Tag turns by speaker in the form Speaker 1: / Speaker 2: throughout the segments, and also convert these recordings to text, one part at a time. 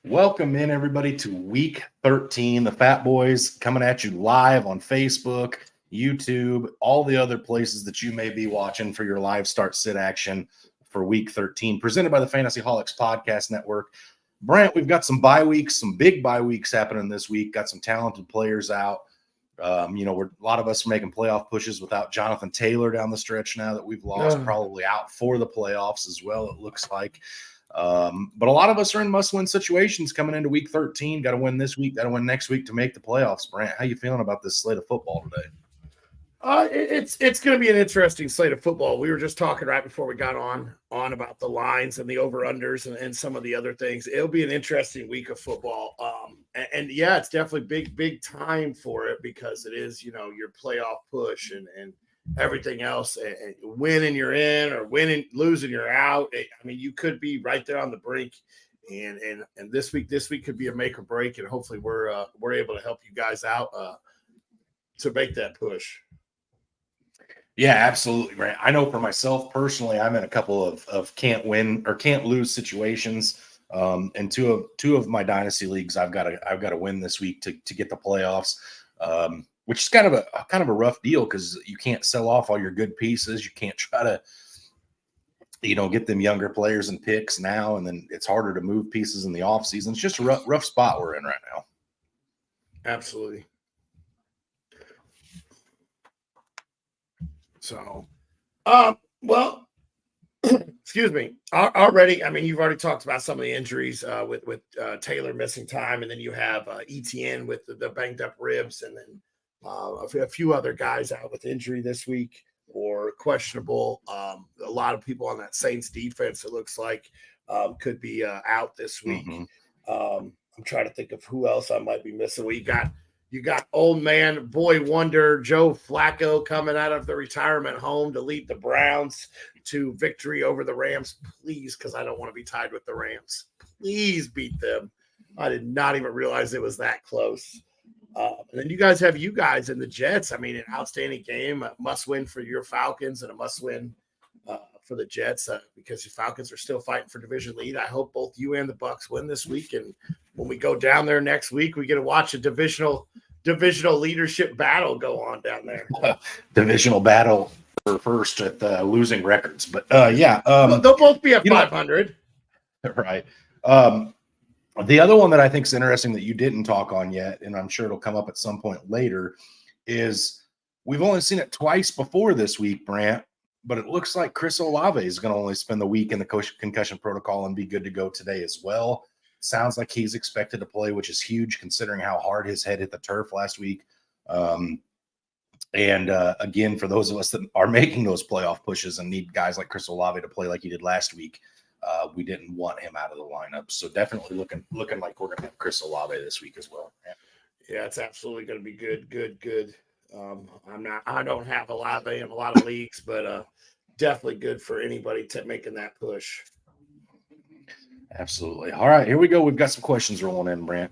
Speaker 1: Welcome in, everybody, to week 13. The Fatboyz coming at you live on Facebook, YouTube, all the other places that you may be watching for your live start sit action for week 13, presented by the Fantasyholics Podcast Network. Brent, we've got some bye weeks, some big bye weeks happening this week. Got some talented players out. A lot of us are making playoff pushes without Jonathan Taylor down the stretch now that we've lost, probably out for the playoffs as well, it looks like. But a lot of us are in must-win situations coming into week 13. Got to win this week, got to win next week to make the playoffs. Brant, how you feeling about this slate of football today?
Speaker 2: It's going to be an interesting slate of football. We were just talking right before we got on about the lines and the over-unders and some of the other things. It'll be an interesting week of football. And yeah, it's definitely big time for it because it is, your playoff push and everything else. And winning, you're in, or losing, you're out. I mean, you could be right there on the brink. And this week could be a make or break. And hopefully we're able to help you guys out to make that push.
Speaker 1: Yeah, absolutely, Brant. I know for myself personally, I'm in a couple of can't win or can't lose situations. And two of my dynasty leagues, I've got to win this week to get the playoffs. Which is kind of a rough deal because you can't sell off all your good pieces. You can't try to, get them younger players and picks now, and then it's harder to move pieces in the offseason. It's just a rough spot we're in right now.
Speaker 2: Absolutely. So, well, excuse me. Already, I mean, you've already talked about some of the injuries with Taylor missing time, and then you have ETN with the banged up ribs, and then a few other guys out with injury this week or questionable. A lot of people on that Saints defense, it looks like, could be out this week. I'm trying to think of who else I might be missing. Well, you got old man, boy wonder, Joe Flacco coming out of the retirement home to lead the Browns to victory over the Rams. Please, because I don't want to be tied with the Rams. Please beat them. I did not even realize it was that close. And then you guys have in the Jets. I mean, an outstanding game, a must win for your Falcons and a must win for the Jets because the Falcons are still fighting for division lead. I hope both you and the Bucs win this week. And when we go down there next week, we get to watch a divisional leadership battle go on down there.
Speaker 1: Divisional battle for first at losing records. But they'll
Speaker 2: both be at 500.
Speaker 1: Right. The other one that I think is interesting that you didn't talk on yet, and I'm sure it'll come up at some point later, is we've only seen it twice before this week, Brant, but it looks like Chris Olave is going to only spend the week in the concussion protocol and be good to go today as well. Sounds like he's expected to play, which is huge considering how hard his head hit the turf last week. Again, for those of us that are making those playoff pushes and need guys like Chris Olave to play like he did last week, we didn't want him out of the lineup. So definitely looking like we're going to have Chris Olave this week as well.
Speaker 2: Yeah, it's absolutely going to be good. I don't have Olave in a lot of leagues, but definitely good for anybody making that push.
Speaker 1: Absolutely. All right, here we go. We've got some questions rolling in, Brant.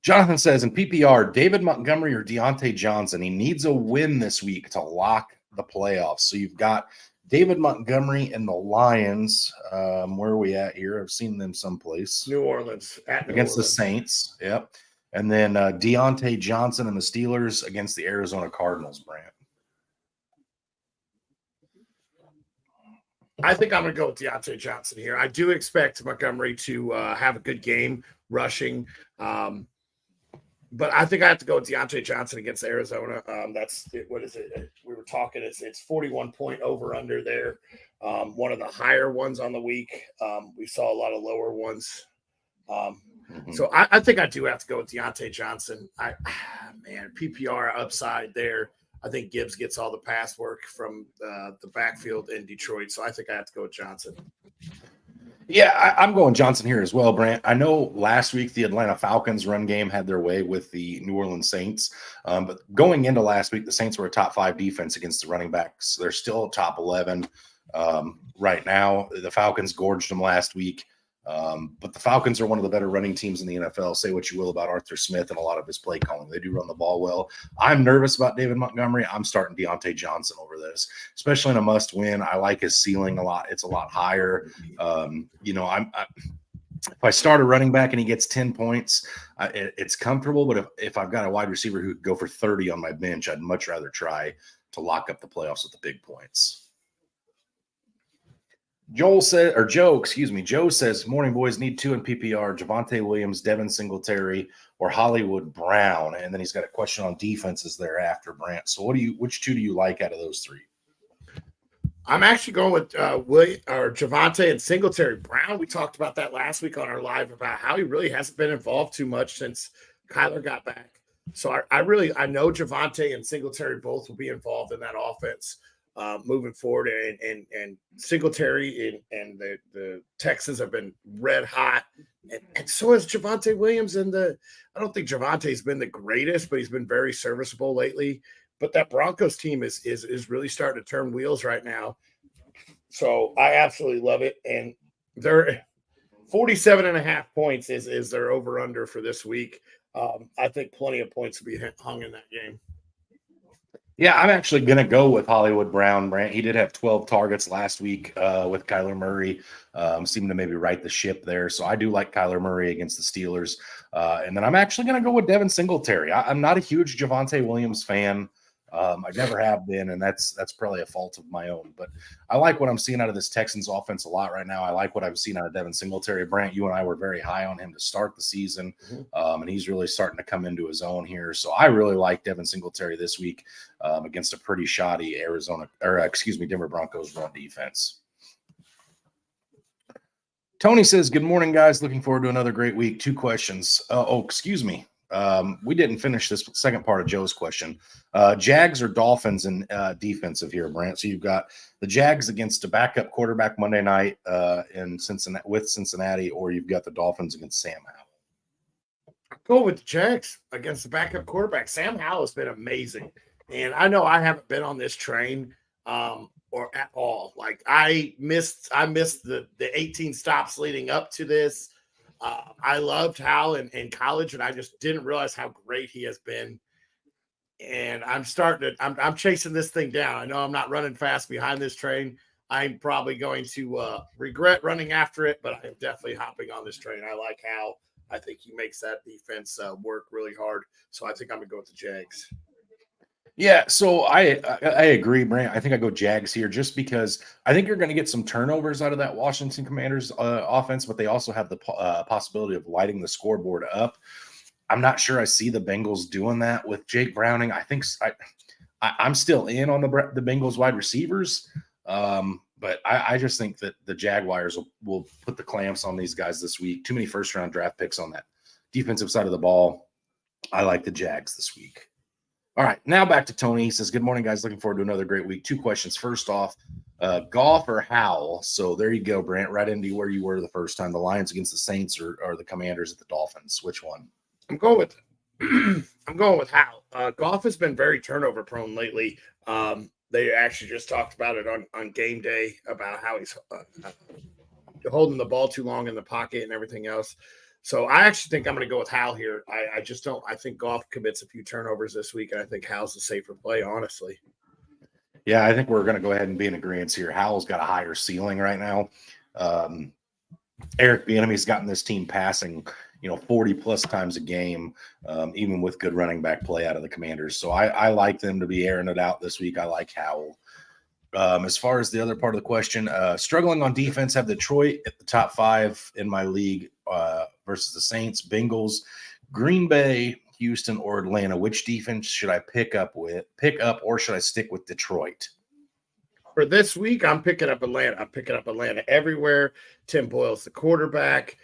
Speaker 1: Jonathan says, in PPR, David Montgomery or Deontay Johnson? He needs a win this week to lock the playoffs. So you've got David Montgomery and the Lions. Where are we at here? I've seen them someplace.
Speaker 2: New Orleans.
Speaker 1: Against the Saints. Yep. And then Deontay Johnson and the Steelers against the Arizona Cardinals, Brant.
Speaker 2: I think I'm going to go with Deontay Johnson here. I do expect Montgomery to have a good game rushing. But I think I have to go with Deontay Johnson against Arizona. That's what is it? We were talking. It's 41 point over under there. One of the higher ones on the week. We saw a lot of lower ones. So I think I do have to go with Deontay Johnson. PPR upside there. I think Gibbs gets all the pass work from the backfield in Detroit. So I think I have to go with Johnson.
Speaker 1: Yeah, I'm going Johnson here as well, Brant. I know last week the Atlanta Falcons run game had their way with the New Orleans Saints. But going into last week, the Saints were a top 5 defense against the running backs. They're still top 11 right now. The Falcons gorged them last week. But the Falcons are one of the better running teams in the NFL. Say what you will about Arthur Smith and a lot of his play calling. They do run the ball well. I'm nervous about David Montgomery. I'm starting Deontay Johnson over this, especially in a must win. I like his ceiling a lot. It's a lot higher. If I start a running back and he gets 10 points, it's comfortable. But if I've got a wide receiver who could go for 30 on my bench, I'd much rather try to lock up the playoffs with the big points. Joe says, morning boys, need 2 in PPR, Javonte Williams, Devin Singletary, or Hollywood Brown. And then he's got a question on defenses thereafter, Brant. So which 2 do you like out of those 3?
Speaker 2: I'm actually going with Javonte and Singletary. Brown, we talked about that last week on our live about how he really hasn't been involved too much since Kyler got back. So I know Javonte and Singletary both will be involved in that offense moving forward. And Singletary and the Texans have been red hot. And so has Javonte Williams. I don't think Javante's been the greatest, but he's been very serviceable lately. But that Broncos team is really starting to turn wheels right now. So I absolutely love it. And they're 47.5 points is their over-under for this week. I think plenty of points will be hung in that game.
Speaker 1: Yeah, I'm actually going to go with Hollywood Brown, Brant. He did have 12 targets last week with Kyler Murray. Seemed to maybe right the ship there. So I do like Kyler Murray against the Steelers. And then I'm actually going to go with Devin Singletary. I'm not a huge Javonte Williams fan. I never have been, and that's probably a fault of my own. But I like what I'm seeing out of this Texans offense a lot right now. I like what I've seen out of Devin Singletary. Brant, you and I were very high on him to start the season, and he's really starting to come into his own here. So I really like Devin Singletary this week against a pretty shoddy Denver Broncos run defense. Tony says, good morning, guys. Looking forward to another great week. 2 questions. We didn't finish this second part of Joe's question. Jags or Dolphins in defensive here, Brant. So you've got the Jags against a backup quarterback Monday night in Cincinnati, or you've got the Dolphins against Sam Howell.
Speaker 2: Go with the Jags against the backup quarterback. Sam Howell has been amazing, and I know I haven't been on this train or at all. Like I missed the 18 stops leading up to this. I loved Hal in college, and I just didn't realize how great he has been. And I'm chasing this thing down. I know I'm not running fast behind this train. I'm probably going to regret running after it, but I'm definitely hopping on this train. I like Hal. I think he makes that defense work really hard. So I think I'm going to go with the Jags.
Speaker 1: Yeah, so I agree, Brant. I think I go Jags here just because I think you're going to get some turnovers out of that Washington Commanders offense, but they also have the possibility of lighting the scoreboard up. I'm not sure I see the Bengals doing that with Jake Browning. I think I'm still in on the Bengals wide receivers, but I just think that the Jaguars will put the clamps on these guys this week. Too many first-round draft picks on that defensive side of the ball. I like the Jags this week. All right, now back to Tony. He says, good morning, guys. Looking forward to another great week. 2 questions. First off, Goff or Howell? So there you go, Brant, right into where you were the first time. The Lions against the Saints or the Commanders at the Dolphins? Which one?
Speaker 2: I'm going with Howell. Goff has been very turnover prone lately. They actually just talked about it on game day about how he's holding the ball too long in the pocket and everything else. So I actually think I'm going to go with Hal here. I just don't. I think Goff commits a few turnovers this week, and I think Hal's a safer play, honestly.
Speaker 1: Yeah, I think we're going to go ahead and be in agreement here. Howell's got a higher ceiling right now. Eric Bieniemy's gotten this team passing, 40 plus times a game, even with good running back play out of the Commanders. So I like them to be airing it out this week. I like Howell. As far as the other part of the question, struggling on defense, have Detroit at the top 5 in my league versus the Saints, Bengals, Green Bay, Houston, or Atlanta. Which defense should I pick up, or should I stick with Detroit?
Speaker 2: For this week, I'm picking up Atlanta. I'm picking up Atlanta everywhere. Tim Boyle's the quarterback.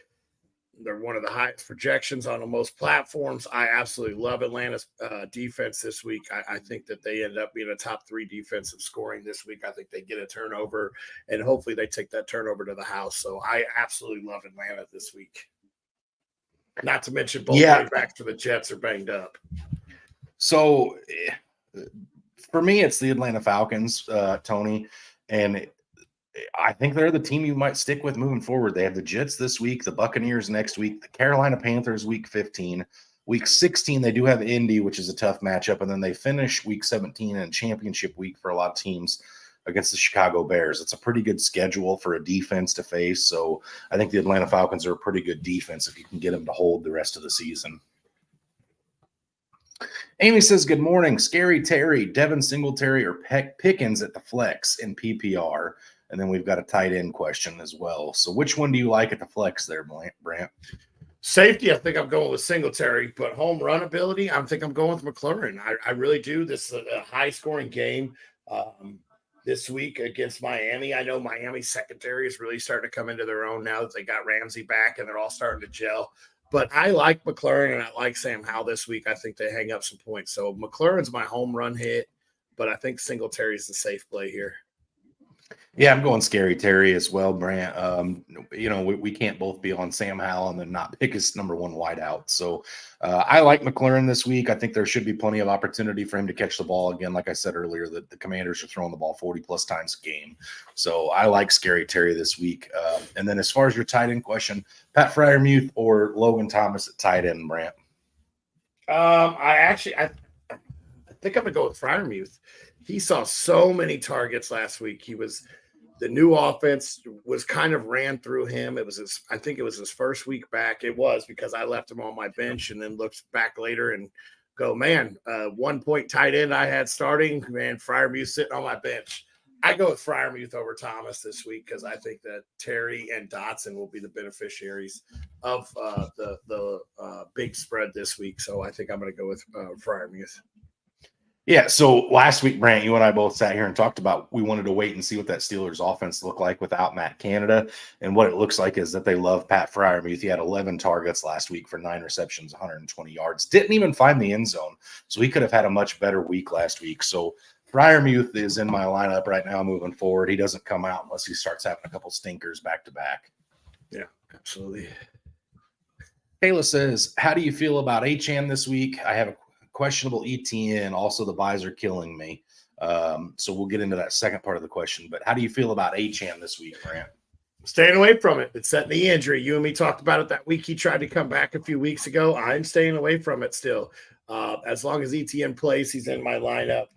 Speaker 2: They're one of the highest projections on most platforms. I absolutely love Atlanta's defense this week. I think that they end up being a top 3 defensive scoring this week. I think they get a turnover, and hopefully they take that turnover to the house. So I absolutely love Atlanta this week. Not to mention both running backs for the Jets are banged up.
Speaker 1: So for me, it's the Atlanta Falcons, Tony, and I think they're the team you might stick with moving forward. They have the Jets this week, the Buccaneers next week, the Carolina Panthers week 15. Week 16, they do have Indy, which is a tough matchup, and then they finish week 17 in championship week for a lot of teams against the Chicago Bears. It's a pretty good schedule for a defense to face. So I think the Atlanta Falcons are a pretty good defense if you can get them to hold the rest of the season. Amy says, good morning. Scary Terry, Devin Singletary, or Pickens at the flex in PPR. And then we've got a tight end question as well. So which one do you like at the flex there, Brant?
Speaker 2: Safety, I think I'm going with Singletary, but home run ability, I think I'm going with McLaurin. I really do. This is a high-scoring game this week against Miami. I know Miami's secondary is really starting to come into their own now that they got Ramsey back and they're all starting to gel. But I like McLaurin and I like Sam Howell this week. I think they hang up some points. So McLaurin's my home run hit, but I think Singletary's the safe play here.
Speaker 1: Yeah, I'm going Scary Terry as well, Brant. We can't both be on Sam Howell and then not pick his number one wideout. So I like McLaurin this week. I think there should be plenty of opportunity for him to catch the ball again. Like I said earlier, the Commanders are throwing the ball 40 plus times a game. So I like Scary Terry this week. And then as far as your tight end question, Pat Freiermuth or Logan Thomas at tight end, Brant?
Speaker 2: I think I'm going to go with Freiermuth. He saw so many targets last week. The new offense was kind of ran through him. I think it was his first week back. It was because I left him on my bench and then looked back later and go, man, 1 point tight end I had starting, man, Freiermuth sitting on my bench. I go with Freiermuth over Thomas this week because I think that Terry and Dotson will be the beneficiaries of the big spread this week. So I think I'm going to go with Freiermuth.
Speaker 1: Yeah, so last week, Brant, you and I both sat here and talked about we wanted to wait and see what that Steelers offense looked like without Matt Canada. And what it looks like is that they love Pat Freiermuth. He had 11 targets last week for 9 receptions, 120 yards. Didn't even find the end zone. So he could have had a much better week last week. So Freiermuth is in my lineup right now moving forward. He doesn't come out unless he starts having a couple stinkers back to back.
Speaker 2: Yeah, absolutely.
Speaker 1: Kayla says, how do you feel about Achane this week? I have a questionable ETN. Also, the buys are killing me. So we'll get into that second part of the question. But how do you feel about Achane this week, Grant?
Speaker 2: Staying away from it. It's that knee injury. You and me talked about it that week. He tried to come back a few weeks ago. I'm staying away from it still. As long as ETN plays, he's in my lineup.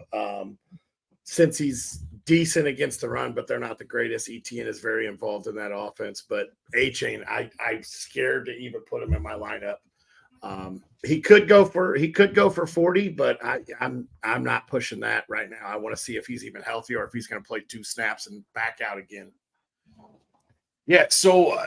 Speaker 2: Since he's decent against the run, but they're not the greatest. ETN is very involved in that offense. But Achane, I'm scared to even put him in my lineup. He could go for 40, but I'm not pushing that right now. I want to see if he's even healthy or if he's going to play 2 snaps and back out again.
Speaker 1: Yeah, so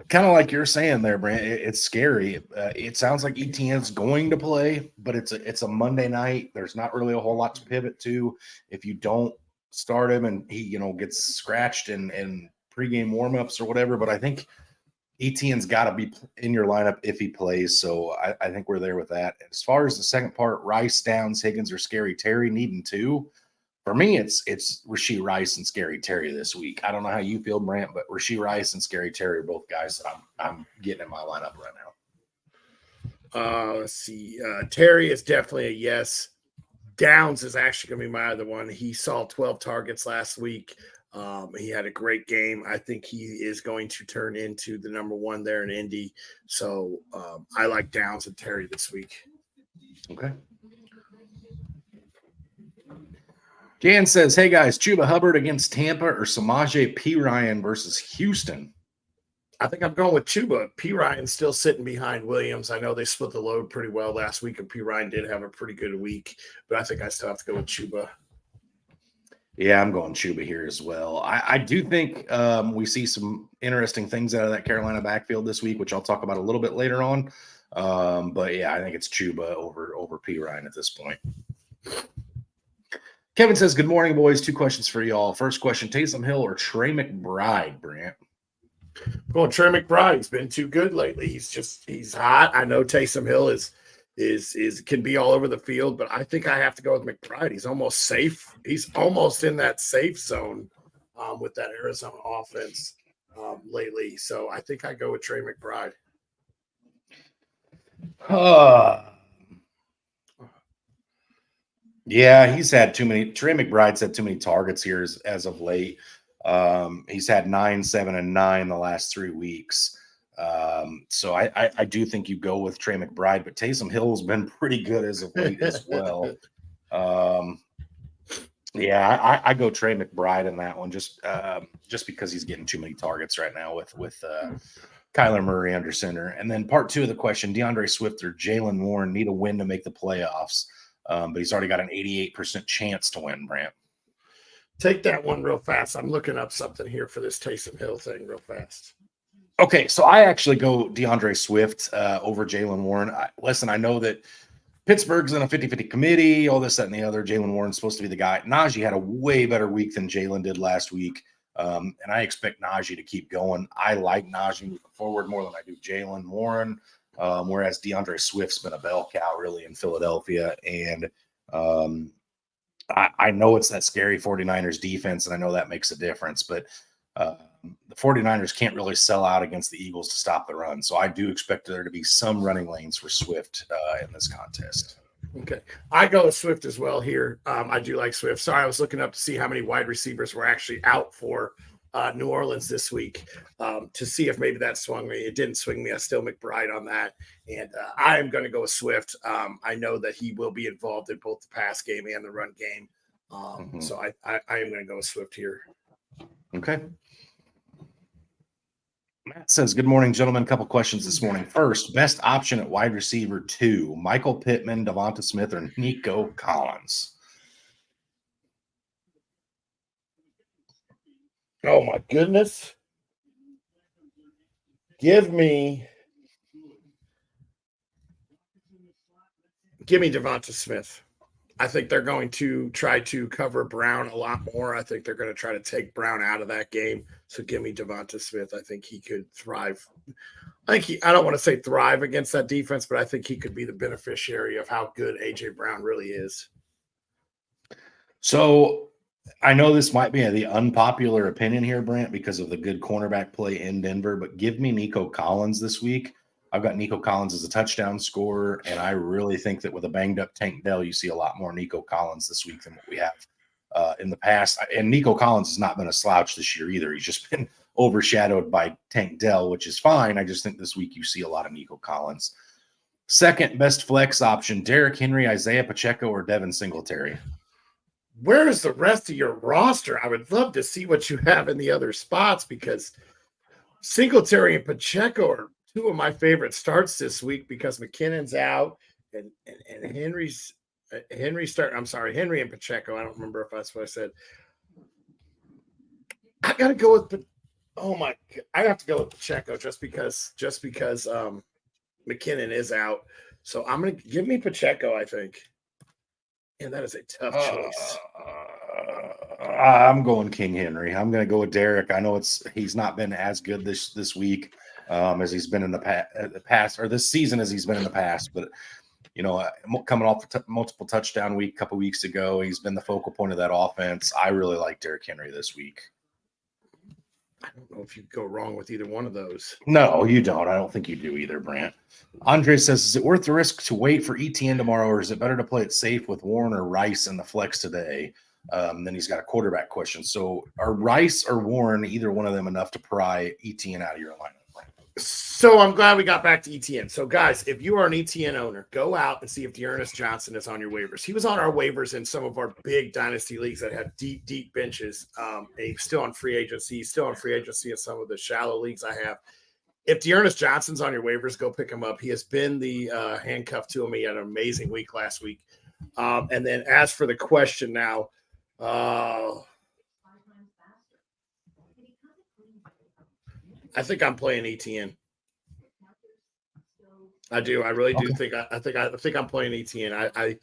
Speaker 1: kind of like you're saying there, Brant, it's scary. It sounds like ETN's going to play, but it's a Monday night. There's not really a whole lot to pivot to. If you don't start him and he gets scratched in pregame warmups or whatever, but I think ETN's got to be in your lineup if he plays, so I think we're there with that. As far as the second part, Rice, Downs, Higgins, or Scary Terry needing 2, for me, it's Rashee Rice and Scary Terry this week. I don't know how you feel, Brant, but Rashee Rice and Scary Terry are both guys that I'm getting in my lineup right now.
Speaker 2: Let's see. Terry is definitely a yes. Downs is actually going to be my other one. He saw 12 targets last week. He had a great game. I think he is going to turn into the number 1 there in Indy. So I like Downs and Terry this week.
Speaker 1: Okay. Jan says, hey guys, Chuba Hubbard against Tampa or Samaje Perine versus Houston?
Speaker 2: I think I'm going with Chuba. Perine's still sitting behind Williams. I know they split the load pretty well last week, and Perine did have a pretty good week, but I think I still have to go with Chuba.
Speaker 1: Yeah, I'm going Chuba here as well. I do think we see some interesting things out of that Carolina backfield this week, which I'll talk about a little bit later on. But yeah, I think it's Chuba over Perine at this point. Kevin says, good morning, boys. 2 questions for y'all. First question, Taysom Hill or Trey McBride, Brant?
Speaker 2: Well, Trey McBride, he's been too good lately. He's hot. I know Taysom Hill is can be all over the field, but I think I have to go with McBride. He's almost safe. He's almost in that safe zone with that Arizona offense lately. So I think I go with Trey McBride.
Speaker 1: Yeah, he's had too many. Trey McBride's had too many targets here as of late. He's had 9, 7, and 9 the last 3 weeks. So I do think you go with Trey McBride, but Taysom Hill's been pretty good as of late as well. Yeah, I go Trey McBride in that one just because he's getting too many targets right now with Kyler Murray under center. And then part two of the question: DeAndre Swift or Jalen Warren need a win to make the playoffs, but he's already got an 88% chance to win. Brant,
Speaker 2: take that one real fast. I'm looking up something here for this Taysom Hill thing real fast.
Speaker 1: Okay, so I actually go DeAndre Swift over Jalen Warren. Listen, I know that Pittsburgh's in a 50-50 committee, all this, that, and the other. Jalen Warren's supposed to be the guy. Najee had a way better week than Jalen did last week, and I expect Najee to keep going. I like Najee moving forward more than I do Jalen Warren, whereas DeAndre Swift's been a bell cow really in Philadelphia, and I know it's that scary 49ers defense, and I know that makes a difference, but the 49ers can't really sell out against the Eagles to stop the run. So I do expect there to be some running lanes for Swift in this contest.
Speaker 2: Okay. I go with Swift as well here. I do like Swift. Sorry, I was looking up to see how many wide receivers were actually out for New Orleans this week to see if maybe that swung me. It didn't swing me. I still McBride on that. And I am going to go with Swift. I know that he will be involved in both the pass game and the run game. So I am going to go with Swift here.
Speaker 1: Okay. Matt says, good morning, gentlemen. A couple questions this morning. First, best option at wide receiver 2, Michael Pittman, Devonta Smith, or Nico Collins?
Speaker 2: Oh, my goodness. Give me Devonta Smith. I think they're going to try to cover Brown a lot more. I think they're going to try to take Brown out of that game. So give me Devonta Smith. I think he could thrive. I don't want to say thrive against that defense, but I think he could be the beneficiary of how good A.J. Brown really is.
Speaker 1: So I know this might be the unpopular opinion here, Brent, because of the good cornerback play in Denver, but give me Nico Collins this week. I've got Nico Collins as a touchdown scorer, and I really think that with a banged-up Tank Dell, you see a lot more Nico Collins this week than what we have in the past. And Nico Collins has not been a slouch this year either. He's just been overshadowed by Tank Dell, which is fine. I just think this week you see a lot of Nico Collins. Second best flex option, Derrick Henry, Isaiah Pacheco, or Devin Singletary?
Speaker 2: Where is the rest of your roster? I would love to see what you have in the other spots because Singletary and Pacheco are two of my favorite starts this week because McKinnon's out and Henry and Pacheco. I don't remember if that's what I said. I got to go with I have to go with Pacheco just because McKinnon is out. So I'm going to give me Pacheco, I think. And that is a tough choice.
Speaker 1: I'm going King Henry. I'm going to go with Derrick. I know he's not been as good this week as he's been in the past, or this season as he's been in the past. But coming off multiple touchdown week a couple weeks ago, he's been the focal point of that offense. I really like Derrick Henry this week.
Speaker 2: I don't know if you go wrong with either one of those.
Speaker 1: No, you don't. I don't think you do either, Brant. Andre says, is it worth the risk to wait for ETN tomorrow, or is it better to play it safe with Warren or Rice in the flex today? Then he's got a quarterback question. So are Rice or Warren, either one of them, enough to pry ETN out of your lineup?
Speaker 2: So I'm glad we got back to ETN. So, guys, if you are an ETN owner, go out and see if Dearness Johnson is on your waivers. He was on our waivers in some of our big dynasty leagues that have deep, deep benches. He's still on free agency. He's still on free agency in some of the shallow leagues I have. If Dearness Johnson's on your waivers, go pick him up. He has been the handcuff to him. He had an amazing week last week. And then as for the question now, I think I'm playing ETN. I do. I really do think. I think I'm playing ETN.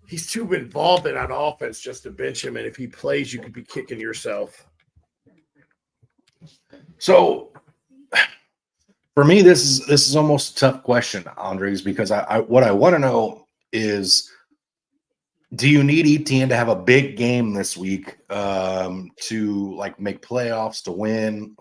Speaker 2: He's too involved in that offense just to bench him, and if he plays, you could be kicking yourself.
Speaker 1: So, for me, this is almost a tough question, Andres, because what I want to know is, do you need ETN to have a big game this week to make playoffs to win?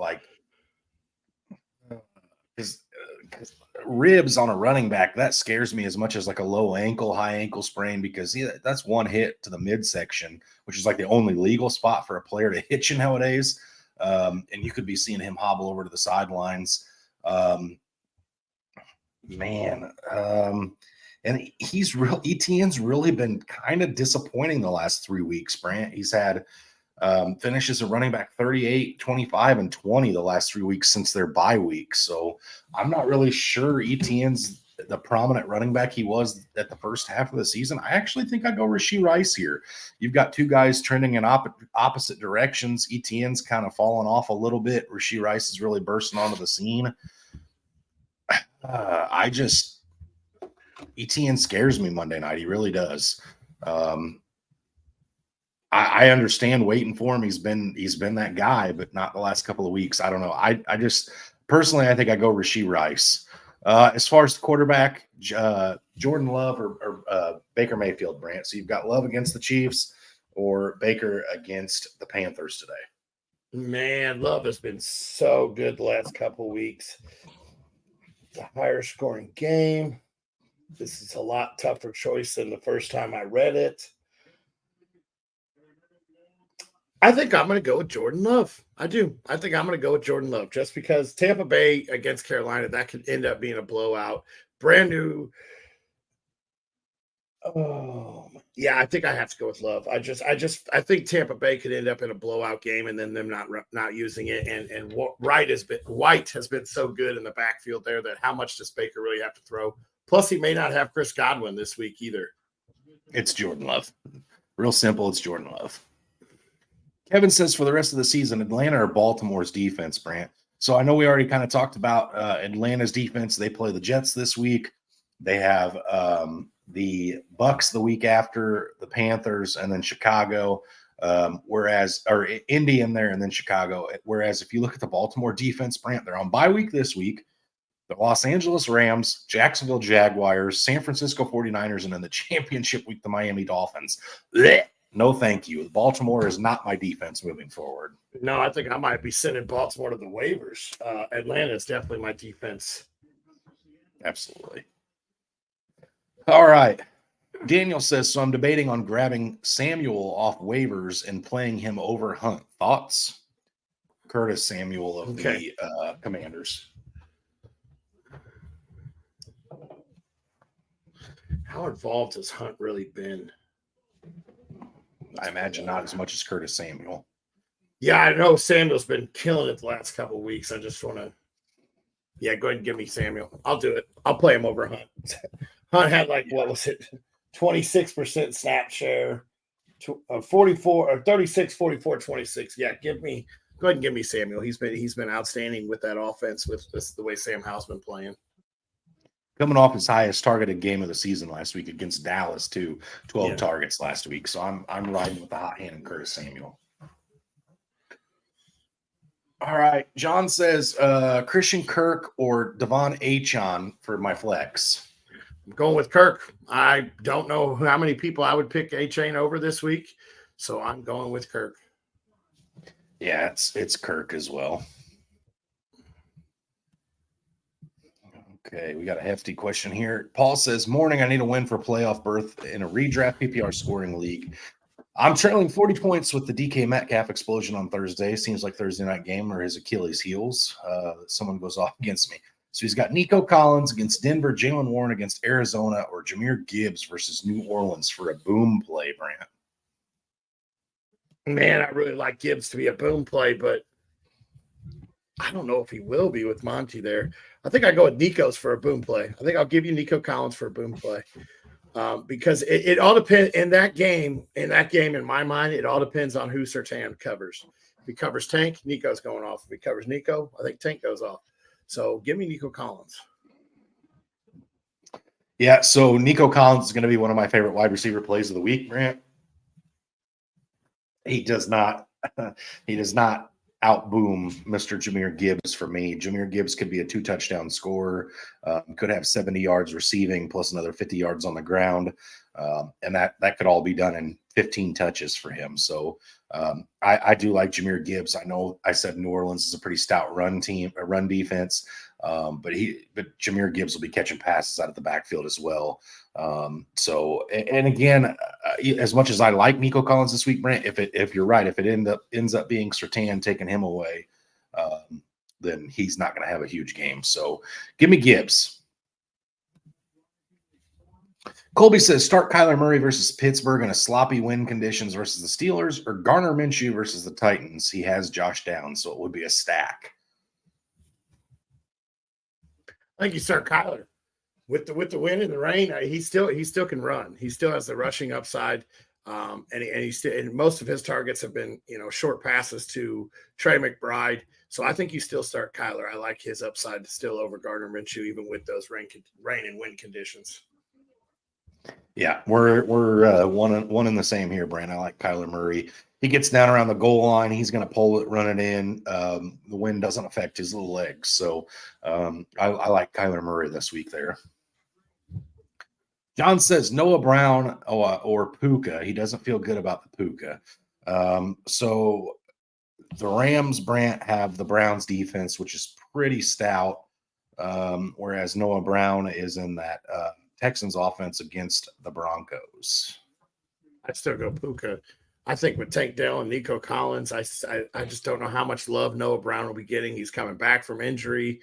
Speaker 1: Because ribs on a running back, that scares me as much as a low ankle, high ankle sprain, because that's one hit to the midsection, which is the only legal spot for a player to hit you nowadays. And you could be seeing him hobble over to the sidelines. And ETN's really been kind of disappointing the last 3 weeks, Brant. He's had finishes at running back 38, 25, and 20 the last 3 weeks since their bye week. So I'm not really sure ETN's the prominent running back he was at the first half of the season. I actually think I'd go Rashee Rice here. You've got two guys trending in opposite directions. ETN's kind of fallen off a little bit. Rashee Rice is really bursting onto the scene. ETN scares me Monday night. He really does. I understand waiting for him. He's been that guy, but not the last couple of weeks. I don't know. I just personally, I think I go Rashee Rice. As far as the quarterback, Jordan Love or Baker Mayfield, Brant. So you've got Love against the Chiefs or Baker against the Panthers today.
Speaker 2: Man, Love has been so good the last couple of weeks. It's a higher scoring game. This is a lot tougher choice than the first time I read it. I think I'm going to go with Jordan Love. I do. I think I'm going to go with Jordan Love just because Tampa Bay against Carolina, that could end up being a blowout. Brand new. Oh, yeah, I think I have to go with Love. I think Tampa Bay could end up in a blowout game and then them not using it. And White has been so good in the backfield there that how much does Baker really have to throw? Plus, he may not have Chris Godwin this week either.
Speaker 1: It's Jordan Love. Real simple. It's Jordan Love. Kevin says for the rest of the season, Atlanta or Baltimore's defense, Brant. So I know we already kind of talked about Atlanta's defense. They play the Jets this week. They have the Bucks the week after, the Panthers, and then Chicago. Indy in there and then Chicago. Whereas if you look at the Baltimore defense, Brant, they're on bye week this week. The Los Angeles Rams, Jacksonville Jaguars, San Francisco 49ers, and then the championship week, the Miami Dolphins. Blech. No, thank you. Baltimore is not my defense moving forward.
Speaker 2: No, I think I might be sending Baltimore to the waivers. Atlanta is definitely my defense.
Speaker 1: Absolutely. All right. Daniel says, so I'm debating on grabbing Samuel off waivers and playing him over Hunt. Thoughts? Curtis Samuel of the Commanders.
Speaker 2: How involved has Hunt really been?
Speaker 1: I imagine not as much as Curtis Samuel.
Speaker 2: Yeah, I know Samuel's been killing it the last couple of weeks. I just want to, go ahead and give me Samuel. I'll do it. I'll play him over Hunt. Hunt had what was it? 26% snap share, 44 or 36, 44, 26. Yeah, go ahead and give me Samuel. He's been outstanding with that offense with the way Sam Howell's been playing.
Speaker 1: Coming off his highest targeted game of the season last week against Dallas, too. 12 targets last week. So I'm riding with the hot hand and Curtis Samuel. All right. John says Christian Kirk or Devon Achane for my flex.
Speaker 2: I'm going with Kirk. I don't know how many people I would pick Achane over this week, so I'm going with Kirk.
Speaker 1: Yeah, it's Kirk as well. Okay, we got a hefty question here. Paul says, morning, I need a win for playoff berth in a redraft PPR scoring league. I'm trailing 40 points with the DK Metcalf explosion on Thursday. Seems like Thursday night game or his Achilles heels. Someone goes off against me. So he's got Nico Collins against Denver, Jalen Warren against Arizona, or Jahmyr Gibbs versus New Orleans for a boom play, Brant.
Speaker 2: Man, I really like Gibbs to be a boom play, but I don't know if he will be with Monty there. I think I go with Nico's for a boom play. I think I'll give you Nico Collins for a boom play because it all depends in that game. In my mind, it all depends on who Surtain covers. If he covers Tank, Nico's going off. If he covers Nico, I think Tank goes off. So give me Nico Collins.
Speaker 1: Yeah, so Nico Collins is going to be one of my favorite wide receiver plays of the week, Grant. He does not outboom Mr. Jahmyr Gibbs for me. Jahmyr Gibbs could be a 2-touchdown scorer, could have 70 yards receiving plus another 50 yards on the ground, and that could all be done in 15 touches for him. So I do like Jahmyr Gibbs. I know I said New Orleans is a pretty stout run defense, but Jahmyr Gibbs will be catching passes out of the backfield as well. And again, as much as I like Nico Collins this week, Brent, if you're right, if it ends up being Surtain taking him away, then he's not going to have a huge game. So give me Gibbs. Colby says, start Kyler Murray versus Pittsburgh in a sloppy win conditions versus the Steelers, or Garner Minshew versus the Titans. He has Josh Downs, so it would be a stack.
Speaker 2: I think you start Kyler with the wind and the rain. He still can run. He still has the rushing upside, and most of his targets have been short passes to Trey McBride. So I think you still start Kyler. I like his upside still over Gardner Minshew, even with those rain and wind conditions.
Speaker 1: Yeah, we're one in the same here, Brand. I like Kyler Murray. He gets down around the goal line. He's going to pull it, run it in. The wind doesn't affect his little legs. So I like Kyler Murray this week there. John says Noah Brown or Puka. He doesn't feel good about the Puka. So the Rams, Brant, have the Browns defense, which is pretty stout, whereas Noah Brown is in that Texans offense against the Broncos.
Speaker 2: I still go Puka. I think with Tank Dell and Nico Collins, I just don't know how much love Noah Brown will be getting. He's coming back from injury.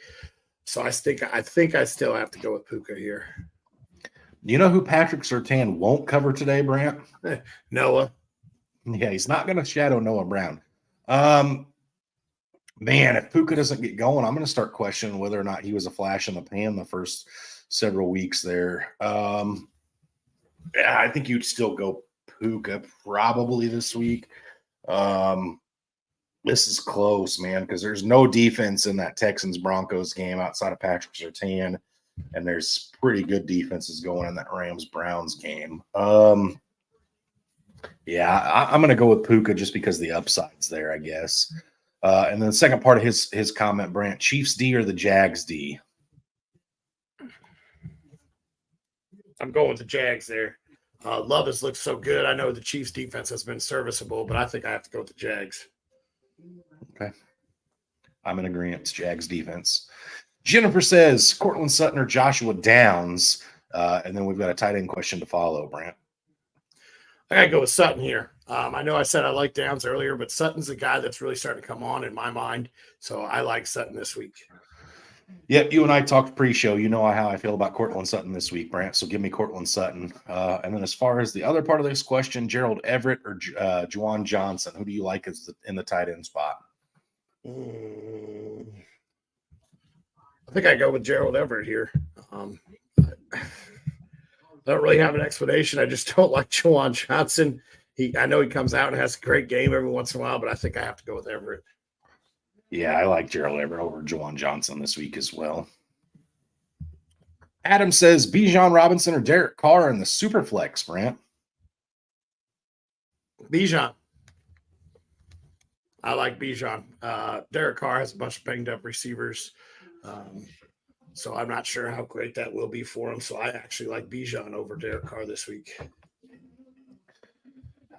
Speaker 2: So I think I still have to go with Puka here.
Speaker 1: You know who Patrick Surtain won't cover today, Brant?
Speaker 2: Noah.
Speaker 1: Yeah, he's not going to shadow Noah Brown. Man, if Puka doesn't get going, I'm going to start questioning whether or not he was a flash in the pan the first several weeks there. Yeah, I think you'd still go Puka probably this week. This is close, man, because there's no defense in that Texans-Broncos game outside of Patrick Surtain, and there's pretty good defenses going in that Rams-Browns game. Yeah, I'm going to go with Puka just because the upside's there, I guess. And then the second part of his comment, Brant, Chiefs D or the Jags D?
Speaker 2: I'm going with the Jags there. Love has looked so good. I know the Chiefs defense has been serviceable, but I think I have to go with the Jags.
Speaker 1: Okay. I'm in agreement. Jags defense. Jennifer says Cortland Sutton or Joshua Downs. And then we've got a tight end question to follow, Brant.
Speaker 2: I got to go with Sutton here. I know I said I like Downs earlier, but Sutton's a guy that's really starting to come on in my mind. So I like Sutton this week.
Speaker 1: Yep, you and I talked pre-show. You know how I feel about Cortland Sutton this week, Brant. So give me Cortland Sutton. And then as far as the other part of this question, Gerald Everett or Juwan Johnson, who do you like in the tight end spot?
Speaker 2: I think I go with Gerald Everett here. I don't really have an explanation. I just don't like Juwan Johnson. I know he comes out and has a great game every once in a while, but I think I have to go with Everett.
Speaker 1: Yeah, I like Gerald Everett over Juwan Johnson this week as well. Adam says Bijan Robinson or Derek Carr in the Superflex, Brant.
Speaker 2: Bijan. I like Bijan. Derek Carr has a bunch of banged up receivers. So I'm not sure how great that will be for him. So I actually like Bijan over Derek Carr this week.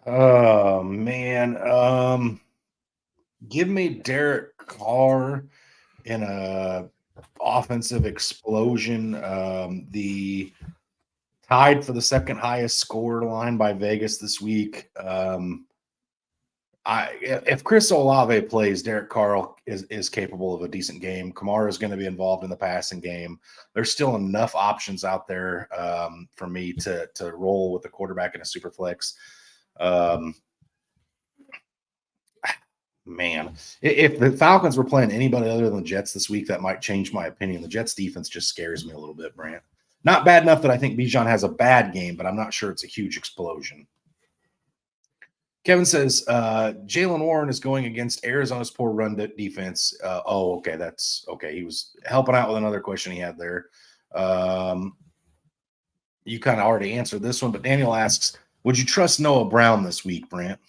Speaker 1: Oh, man. Give me Derek Carr in a offensive explosion. The tied for the second highest score line by Vegas this week. If Chris Olave plays, Derek Carr is capable of a decent game. Kamara is going to be involved in the passing game. There's still enough options out there for me to roll with the quarterback in a super flex. Man, if the Falcons were playing anybody other than the Jets this week, that might change my opinion. The Jets defense just scares me a little bit, Brant. Not bad enough that I think Bijan has a bad game, but I'm not sure it's a huge explosion. Kevin says Jaylen Warren is going against Arizona's poor run defense. Okay, that's okay. He was helping out with another question he had there. You kind of already answered this one, but Daniel asks, would you trust Noah Brown this week, Brant?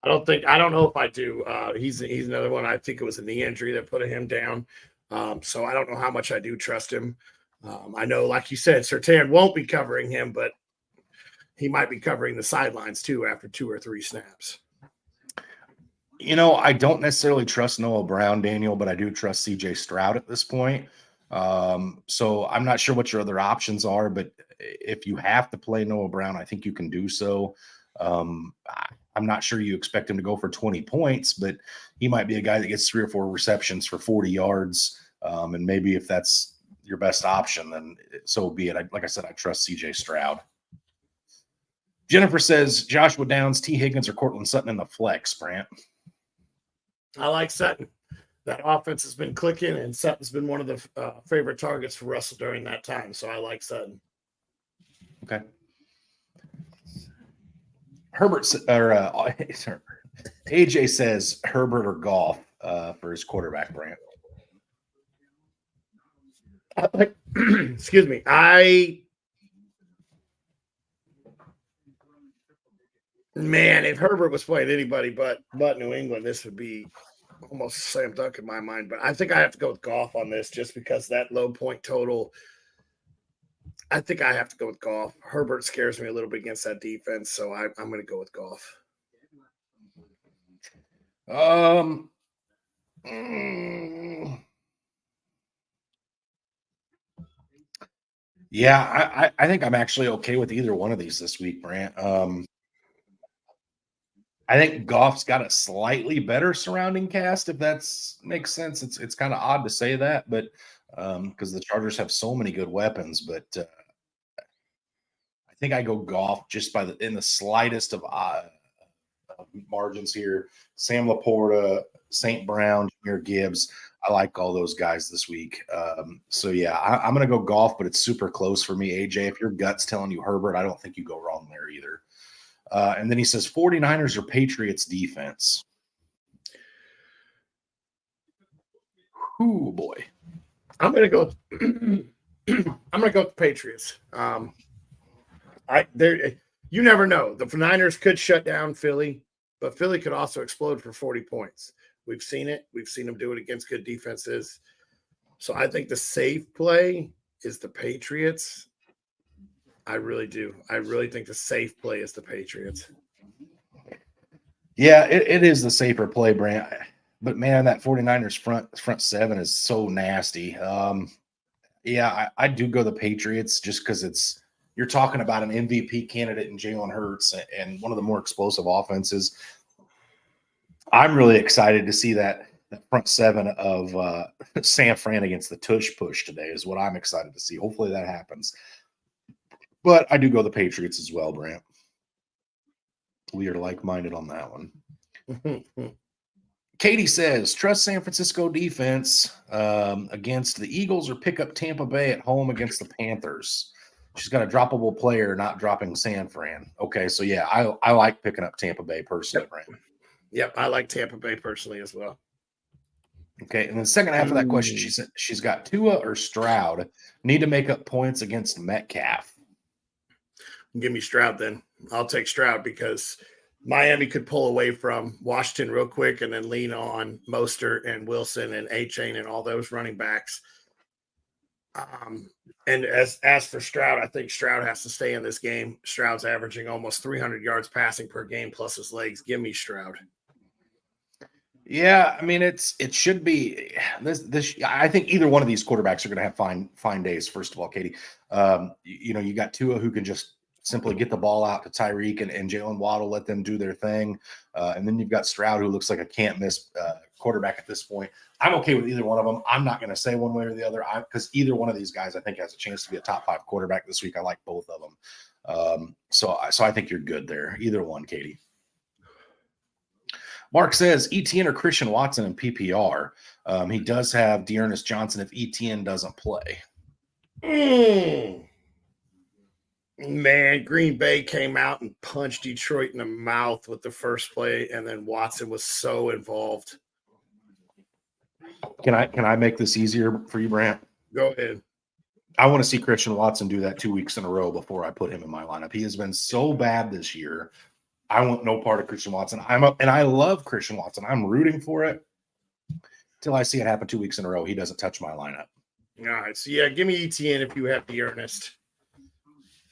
Speaker 2: I don't know if I do. He's another one. I think it was a knee injury that put him down. So I don't know how much I do trust him. I know, like you said, Surtain won't be covering him, but he might be covering the sidelines too after 2 or 3 snaps.
Speaker 1: You know, I don't necessarily trust Noah Brown, Daniel, but I do trust CJ Stroud at this point. So I'm not sure what your other options are, but if you have to play Noah Brown, I think you can do so. I'm not sure you expect him to go for 20 points, but he might be a guy that gets 3 or 4 receptions for 40 yards. And maybe if that's your best option, then so be it. Like I said, I trust CJ Stroud. Jennifer says Joshua Downs, T. Higgins, or Cortland Sutton in the flex, Brant.
Speaker 2: I like Sutton. That offense has been clicking, and Sutton's been one of the favorite targets for Russell during that time. So I like Sutton.
Speaker 1: Okay. Herbert or AJ says Herbert or Goff for his quarterback, Brant.
Speaker 2: Excuse me. Man, if Herbert was playing anybody but New England, this would be almost a slam dunk in my mind. But I think I have to go with Goff on this just because that low point total. I think I have to go with Goff. Herbert scares me a little bit against that defense, so I'm going to go with Goff.
Speaker 1: Yeah, I think I'm actually okay with either one of these this week, Brant. I think Goff's got a slightly better surrounding cast, if that makes sense. It's kind of odd to say that, but because the Chargers have so many good weapons, but I think I go Goff just in the slightest of margins here. Sam Laporta, St. Brown, Jahmyr Gibbs. I like all those guys this week. So yeah, I'm going to go Goff, but it's super close for me. AJ, if your gut's telling you Herbert, I don't think you go wrong there either. And then he says 49ers or Patriots defense. Oh boy.
Speaker 2: I'm going to go with the Patriots. You never know. The Niners could shut down Philly, but Philly could also explode for 40 points. We've seen it. We've seen them do it against good defenses. So I think the safe play is the Patriots. I really do. I really think the safe play is the Patriots.
Speaker 1: Yeah, it is the safer play, Brant. But man, that 49ers front seven is so nasty. Yeah, I do go the Patriots just because you're talking about an MVP candidate in Jalen Hurts and one of the more explosive offenses. I'm really excited to see that front seven of San Fran against the tush push today is what I'm excited to see. Hopefully that happens. But I do go the Patriots as well, Brant. We are like-minded on that one. Katie says, trust San Francisco defense against the Eagles or pick up Tampa Bay at home against the Panthers. She's got a droppable player, not dropping San Fran. Okay, so yeah, I like picking up Tampa Bay personally, Brant.
Speaker 2: Yep, I like Tampa Bay personally as well.
Speaker 1: Okay, and the second half of that question, she said she's got Tua or Stroud. Need to make up points against Metcalf.
Speaker 2: Give me Stroud then. I'll take Stroud because Miami could pull away from Washington real quick and then lean on Mostert and Wilson and A-Chain and all those running backs. And as for Stroud, I think Stroud has to stay in this game. Stroud's averaging almost 300 yards passing per game plus his legs. Give me Stroud.
Speaker 1: Yeah, I mean it should be this. I think either one of these quarterbacks are going to have fine days. First of all, Katie, you got Tua who can just simply get the ball out to Tyreek and Jalen Waddle, let them do their thing, and then you've got Stroud who looks like a can't miss quarterback at this point. I'm okay with either one of them. I'm not going to say one way or the other because either one of these guys I think has a chance to be a top 5 quarterback this week. I like both of them, so I think you're good there. Either one, Katie. Mark says ETN or Christian Watson in PPR. He does have Dearness Johnson if ETN doesn't play.
Speaker 2: Man, Green Bay came out and punched Detroit in the mouth with the first play, and then Watson was so involved.
Speaker 1: Can I make this easier for you, Brant?
Speaker 2: Go ahead.
Speaker 1: I want to see Christian Watson do that 2 weeks in a row before I put him in my lineup. He has been so bad this year. I want no part of Christian Watson. And I love Christian Watson. I'm rooting for it till I see it happen 2 weeks in a row. He doesn't touch my lineup.
Speaker 2: All right. So, yeah, give me ETN if you have the earnest.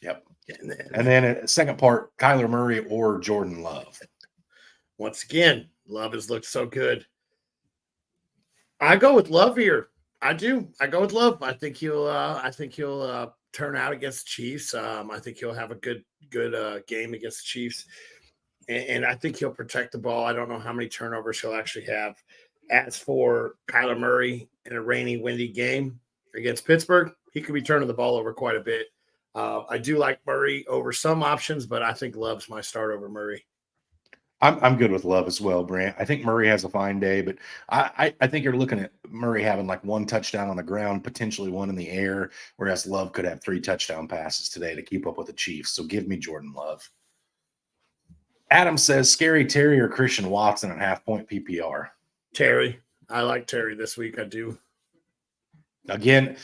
Speaker 1: Yep. And then second part, Kyler Murray or Jordan Love.
Speaker 2: Once again, Love has looked so good. I go with Love here. I do. I go with Love. I think he'll turn out against the Chiefs. I think he'll have a good game against the Chiefs. And I think he'll protect the ball. I don't know how many turnovers he'll actually have. As for Kyler Murray in a rainy, windy game, against Pittsburgh, he could be turning the ball over quite a bit. I do like Murray over some options, but I think Love's my start over Murray.
Speaker 1: I'm good with Love as well, Brant. I think Murray has a fine day, but I think you're looking at Murray having like one touchdown on the ground, potentially one in the air, whereas Love could have 3 touchdown passes today to keep up with the Chiefs. So give me Jordan Love. Adam says Scary Terry or Christian Watson at half-point PPR.
Speaker 2: Terry. I like Terry this week. I do.
Speaker 1: Again,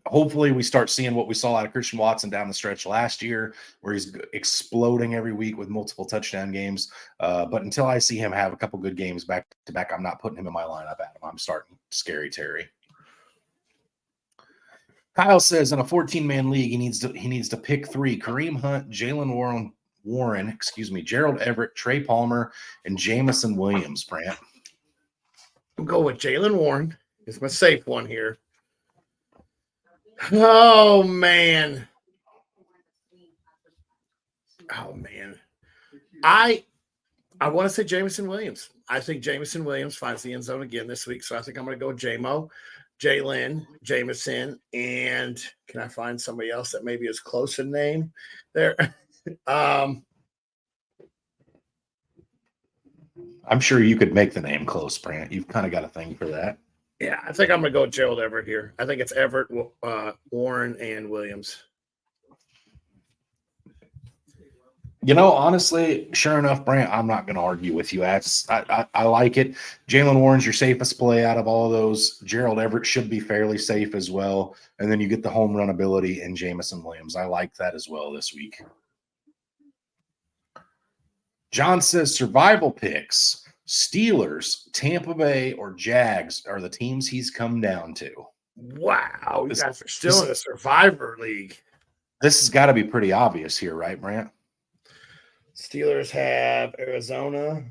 Speaker 1: hopefully we start seeing what we saw out of Christian Watson down the stretch last year, where he's exploding every week with multiple touchdown games. But until I see him have a couple good games back to back, I'm not putting him in my lineup, Adam. I'm starting Scary Terry. Kyle says in a 14-man league, he needs to pick 3: Kareem Hunt, Jalen Warren, Gerald Everett, Trey Palmer, and Jamison Williams. Brant.
Speaker 2: I'll go with Jalen Warren. It's my safe one here. Oh man. I want to say Jamison Williams. I think Jamison Williams finds the end zone again this week. So I think I'm going to go J-Mo, Jalen, Jamison, and can I find somebody else that maybe is close in name there?
Speaker 1: I'm sure you could make the name close, Brant. You've kind of got a thing for that.
Speaker 2: Yeah, I think I'm going to go Gerald Everett here. I think it's Everett, Warren, and Williams.
Speaker 1: You know, honestly, sure enough, Brant, I'm not going to argue with you. I like it. Jalen Warren's your safest play out of all of those. Gerald Everett should be fairly safe as well. And then you get the home run ability in Jamison Williams. I like that as well this week. John says survival picks, Steelers, Tampa Bay, or Jags are the teams he's come down to.
Speaker 2: Wow, you guys are still in a survivor league.
Speaker 1: This has got to be pretty obvious here, right, Brant?
Speaker 2: Steelers have Arizona.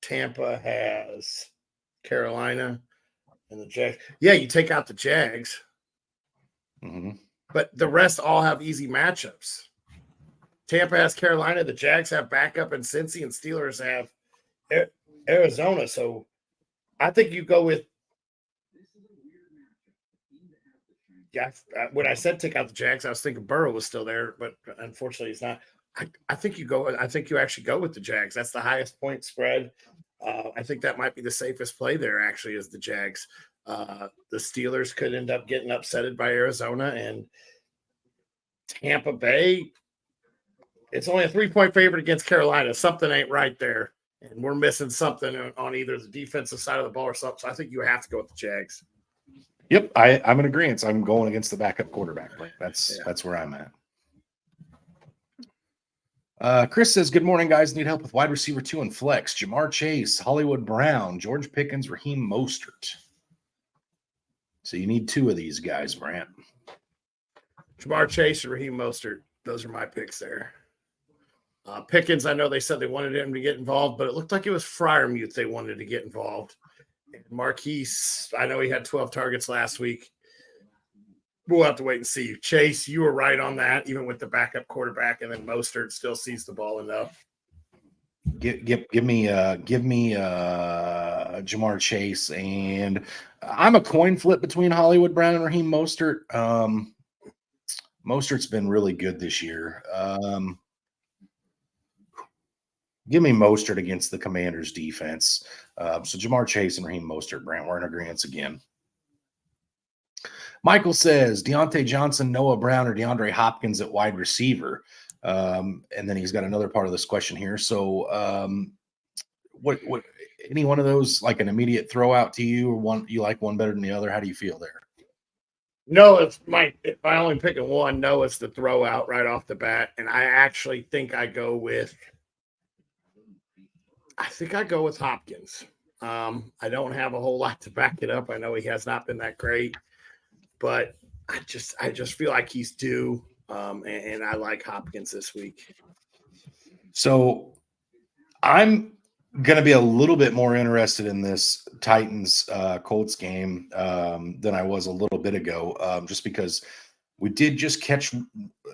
Speaker 2: Tampa has Carolina and the Jags. Yeah, you take out the Jags.
Speaker 1: Mm-hmm.
Speaker 2: But the rest all have easy matchups. Tampa has Carolina. The Jags have backup in Cincy, and Steelers have Arizona. So I think you go with – yeah, when I said take out the Jags, I was thinking Burrow was still there, but unfortunately he's not. I think you actually go with the Jags. That's the highest point spread. I think that might be the safest play there, actually, is the Jags. The Steelers could end up getting upsetted by Arizona, and Tampa Bay, it's only a 3-point favorite against Carolina. Something ain't right there, and we're missing something on either the defensive side of the ball or something. So I think you have to go with the Jags.
Speaker 1: Yep, I'm in agreement. I'm going against the backup quarterback. That's where I'm at. Chris says, good morning, guys. Need help with wide receiver 2 and flex. Jamar Chase, Hollywood Brown, George Pickens, Raheem Mostert. So you need 2 of these guys, Brant.
Speaker 2: Jamar Chase and Raheem Mostert. Those are my picks there. Pickens, I know they said they wanted him to get involved, but it looked like it was Freiermuth they wanted to get involved. And Marquise, I know he had 12 targets last week. We'll have to wait and see. Chase, you were right on that, even with the backup quarterback, and then Mostert still sees the ball enough.
Speaker 1: Give me Jamar Chase, and I'm a coin flip between Hollywood Brown and Raheem Mostert. Mostert's been really good this year. Give me Mostert against the Commanders' defense. So Jamar Chase and Raheem Mostert, Brant, we're in agreement again. Michael says Deontay Johnson, Noah Brown, or DeAndre Hopkins at wide receiver. And then he's got another part of this question here. So what any one of those like an immediate throw out to you, or one you like one better than the other? How do you feel there?
Speaker 2: No, if I only picking one, no, it's the throw out right off the bat. And I actually think I go with Hopkins. I don't have a whole lot to back it up. I know he has not been that great, but I just feel like he's due. And I like Hopkins this week.
Speaker 1: So I'm going to be a little bit more interested in this Titans Colts game than I was a little bit ago, just because we did just catch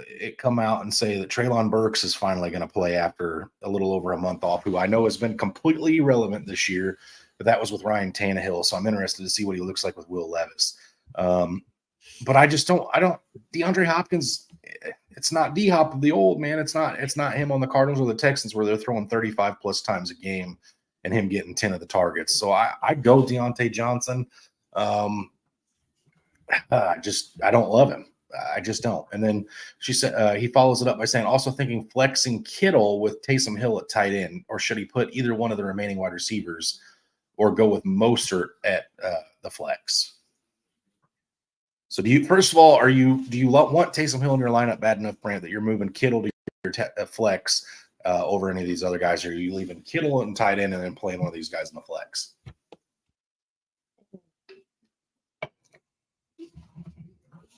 Speaker 1: it come out and say that Treylon Burks is finally going to play after a little over a month off, who I know has been completely irrelevant this year, but that was with Ryan Tannehill. So I'm interested to see what he looks like with Will Levis. But I don't DeAndre Hopkins, it's not D-Hop of the old, man. It's not him on the Cardinals or the Texans where they're throwing 35 plus times a game and him getting 10 of the targets. So I go Deontay Johnson. I don't love him. I just don't. And then she said he follows it up by saying, also thinking flexing Kittle with Taysom Hill at tight end, or should he put either one of the remaining wide receivers, or go with Mostert at the flex? So do you want Taysom Hill in your lineup bad enough, Brant, that you're moving Kittle to your flex over any of these other guys, or are you leaving Kittle in tight end and then playing one of these guys in the flex?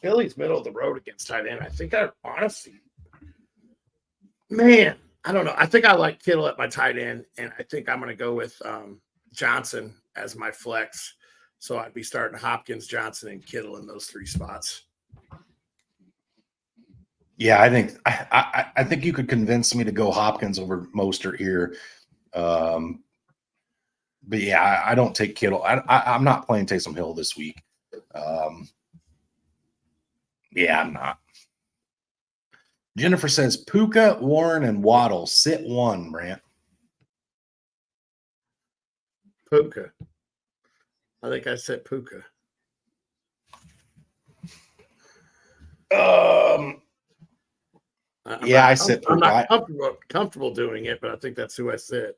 Speaker 2: Philly's middle of the road against tight end. I think I don't know. I think I like Kittle at my tight end, and I think I'm going to go with Johnson as my flex. So I'd be starting Hopkins, Johnson, and Kittle in those three spots.
Speaker 1: Yeah, I think you could convince me to go Hopkins over Mostert here. But yeah, I don't take Kittle. I'm not playing Taysom Hill this week. Yeah, I'm not. Jennifer says Puka, Warren, and Waddle sit one, Brant.
Speaker 2: Puka. I think I said Puka.
Speaker 1: I said Puka.
Speaker 2: I'm not comfortable doing it, but I think that's who I said.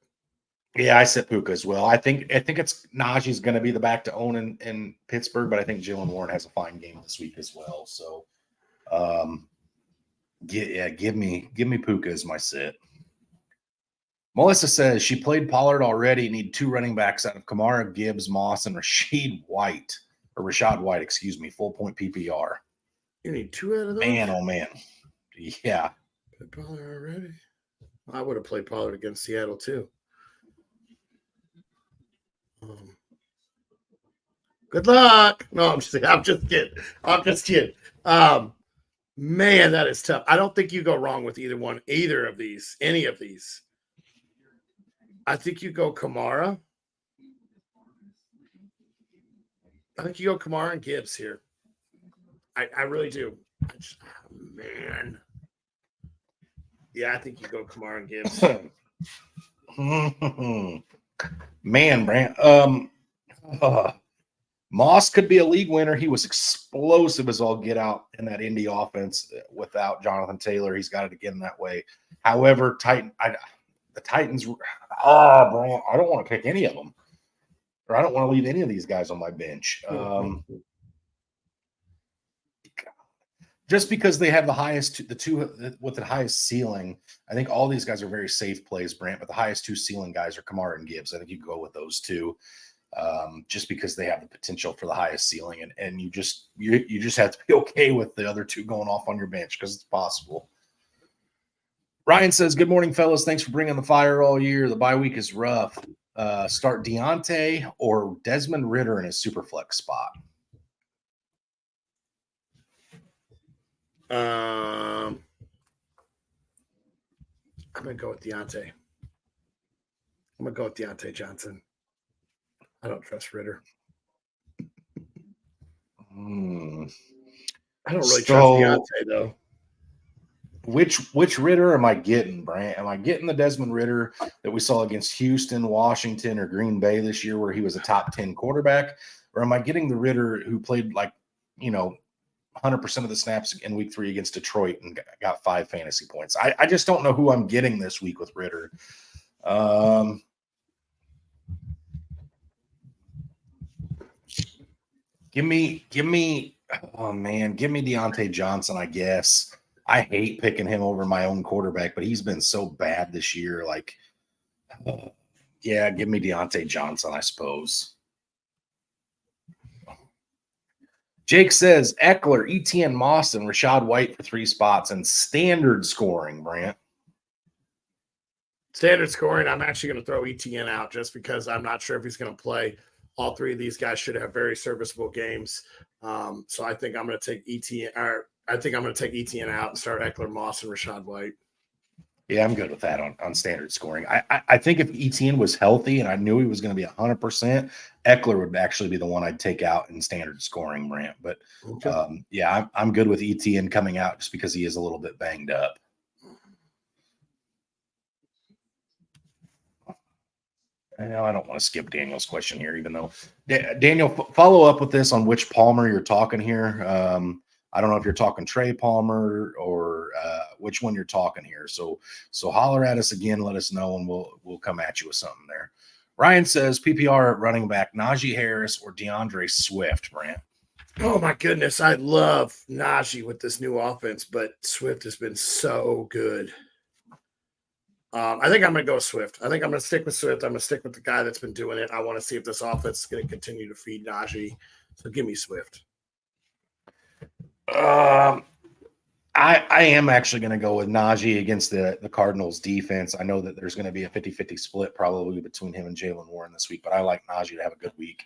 Speaker 1: Yeah, I said Puka as well. I think it's Najee's going to be the back to own in Pittsburgh, but I think Jalen Warren has a fine game this week as well. So, give me Puka as my sit. Melissa says she played Pollard already. Need 2 running backs out of Kamara, Gibbs, Moss, and Rashad White, excuse me, full point PPR.
Speaker 2: You need 2 out of those?
Speaker 1: Man, oh man. Yeah.
Speaker 2: Played Pollard already? I would have played Pollard against Seattle too. Good luck. No, I'm just kidding. Man, that is tough. I don't think you go wrong with either of these, any of these. I think you go Kamara. I think you go Kamara and Gibbs here. I really do. Man. Yeah, I think you go Kamara and Gibbs.
Speaker 1: Man, Brant. Moss could be a league winner. He was explosive as all get out in that Indy offense without Jonathan Taylor. He's got it again that way. However, the Titans, Brant, I don't want to pick any of them, or I don't want to leave any of these guys on my bench. Just because they have the two with the highest ceiling, I think all these guys are very safe plays, Brant, but the highest 2 ceiling guys are Kamara and Gibbs. I think you can go with those 2. Just because they have the potential for the highest ceiling, and you just have to be okay with the other 2 going off on your bench because it's possible. Ryan says, good morning, fellas. Thanks for bringing the fire all year. The bye week is rough. Start Deontay or Desmond Ridder in his super flex spot.
Speaker 2: I'm going to go with Deontay. I'm going to go with Deontay Johnson. I don't trust Ridder. I don't really trust Deontay, though.
Speaker 1: Which Ridder am I getting, Brant? Am I getting the Desmond Ridder that we saw against Houston, Washington, or Green Bay this year where he was a top 10 quarterback? Or am I getting the Ridder who played 100% of the snaps in week 3 against Detroit and got 5 fantasy points? I just don't know who I'm getting this week with Ridder. Give me Deontay Johnson, I guess. I hate picking him over my own quarterback, but he's been so bad this year. Give me Deontay Johnson, I suppose. Jake says Eckler, Etienne Moss, and Rashad White for 3 spots and standard scoring, Brant.
Speaker 2: Standard scoring, I'm actually going to throw Etienne out just because I'm not sure if he's going to play. All 3 of these guys should have very serviceable games. So I think I'm going to take Etienne out and start Eckler, Moss, and Rashad White.
Speaker 1: Yeah, I'm good with that on standard scoring. I think if Etienne was healthy and I knew he was going to be 100%, Eckler would actually be the one I'd take out in standard scoring, Brant. But
Speaker 2: Okay.
Speaker 1: yeah, I'm good with Etienne coming out just because he is a little bit banged up. Now, I don't want to skip Daniel's question here, even though Daniel, follow up with this on which Palmer you're talking here. I don't know if you're talking Trey Palmer or which one you're talking here. So holler at us again, let us know, and we'll come at you with something there. Ryan says PPR at running back Najee Harris or DeAndre Swift, Brant.
Speaker 2: Oh my goodness, I love Najee with this new offense, but Swift has been so good. I think I'm going to go Swift. I think I'm going to stick with Swift. I'm going to stick with the guy that's been doing it. I want to see if this offense is going to continue to feed Najee. So give me Swift.
Speaker 1: I am actually going to go with Najee against the Cardinals defense. I know that there's going to be a 50-50 split probably between him and Jalen Warren this week, but I like Najee to have a good week.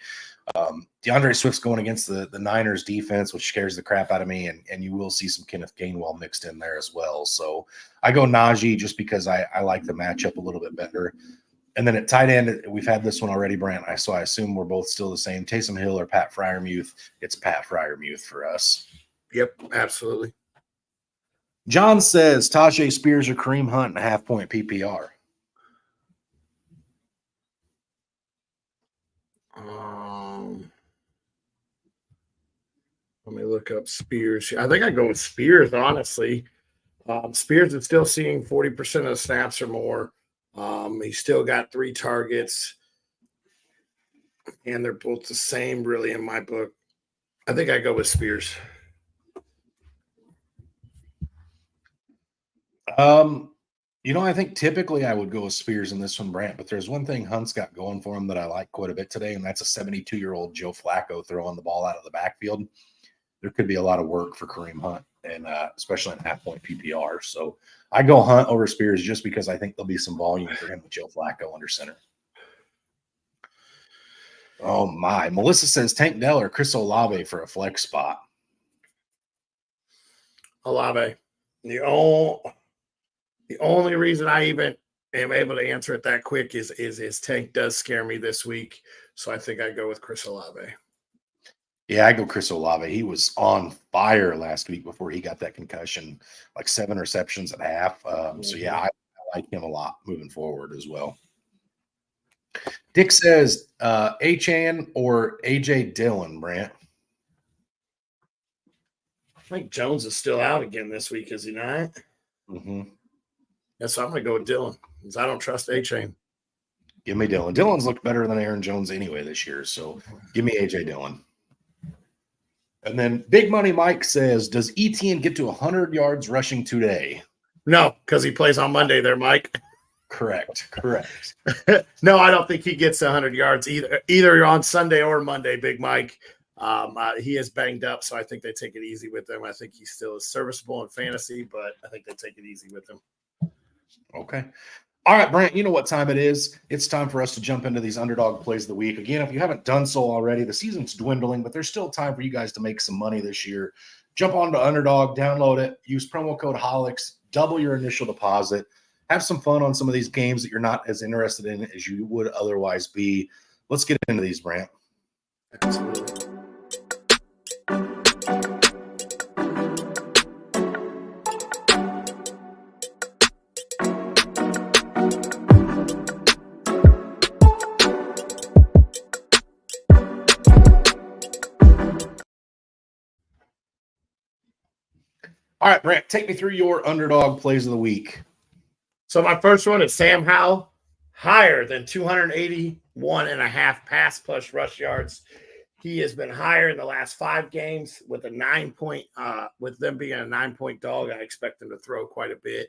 Speaker 1: DeAndre Swift's going against the Niners defense, which scares the crap out of me, and you will see some Kenneth Gainwell mixed in there as well. So I go Najee just because I like the matchup a little bit better. And then at tight end, we've had this one already, Brant. So I assume we're both still the same. Taysom Hill or Pat Freiermuth. It's Pat Freiermuth for us.
Speaker 2: Yep, absolutely.
Speaker 1: John says Tajay Spears or Kareem Hunt in a half-point PPR.
Speaker 2: Let me look up Spears. I think I go with Spears, honestly. Spears is still seeing 40% of the snaps or more. He's still got 3 targets, and they're both the same, really, in my book. I think I go with Spears.
Speaker 1: I think typically I would go with Spears in this one, Brant, but there's one thing Hunt's got going for him that I like quite a bit today, and that's a 72-year-old Joe Flacco throwing the ball out of the backfield. There could be a lot of work for Kareem Hunt, and especially in half-point PPR. So I go Hunt over Spears just because I think there'll be some volume for him with Joe Flacco under center. Oh, my. Melissa says Tank Dell or Chris Olave for a flex spot.
Speaker 2: Olave. The only reason I even am able to answer it that quick is Tank does scare me this week. So I think I go with Chris Olave.
Speaker 1: Yeah, I go Chris Olave. He was on fire last week before he got that concussion, like 7 receptions at half. So, yeah, I like him a lot moving forward as well. Dick says Achane or A.J. Dillon, Brant.
Speaker 2: I think Jones is still out again this week, is he not?
Speaker 1: Mm-hmm.
Speaker 2: Yeah, so I'm going to go with Dillon because I don't trust A-Chain.
Speaker 1: Give me Dillon. Dillon's looked better than Aaron Jones anyway this year, so give me A.J. Dillon. And then Big Money Mike says, does Etienne get to 100 yards rushing today?
Speaker 2: No, because he plays on Monday there, Mike.
Speaker 1: Correct.
Speaker 2: No, I don't think he gets 100 yards either on Sunday or Monday, Big Mike. He is banged up, so I think they take it easy with him. I think he still is serviceable in fantasy, but I think they take it easy with him.
Speaker 1: Okay. All right, Brant, you know what time it is. It's time for us to jump into these underdog plays of the week. Again, if you haven't done so already, the season's dwindling, but there's still time for you guys to make some money this year. Jump on to Underdog, download it, use promo code HOLIX, double your initial deposit. Have some fun on some of these games that you're not as interested in as you would otherwise be. Let's get into these, Brant.
Speaker 2: Absolutely.
Speaker 1: All right, Brant, take me through your underdog plays of the week.
Speaker 2: So my first one is Sam Howell, higher than 281.5 pass plus rush yards. He has been higher in the last 5 games with a 9-point, with them being a 9-point dog. I expect them to throw quite a bit.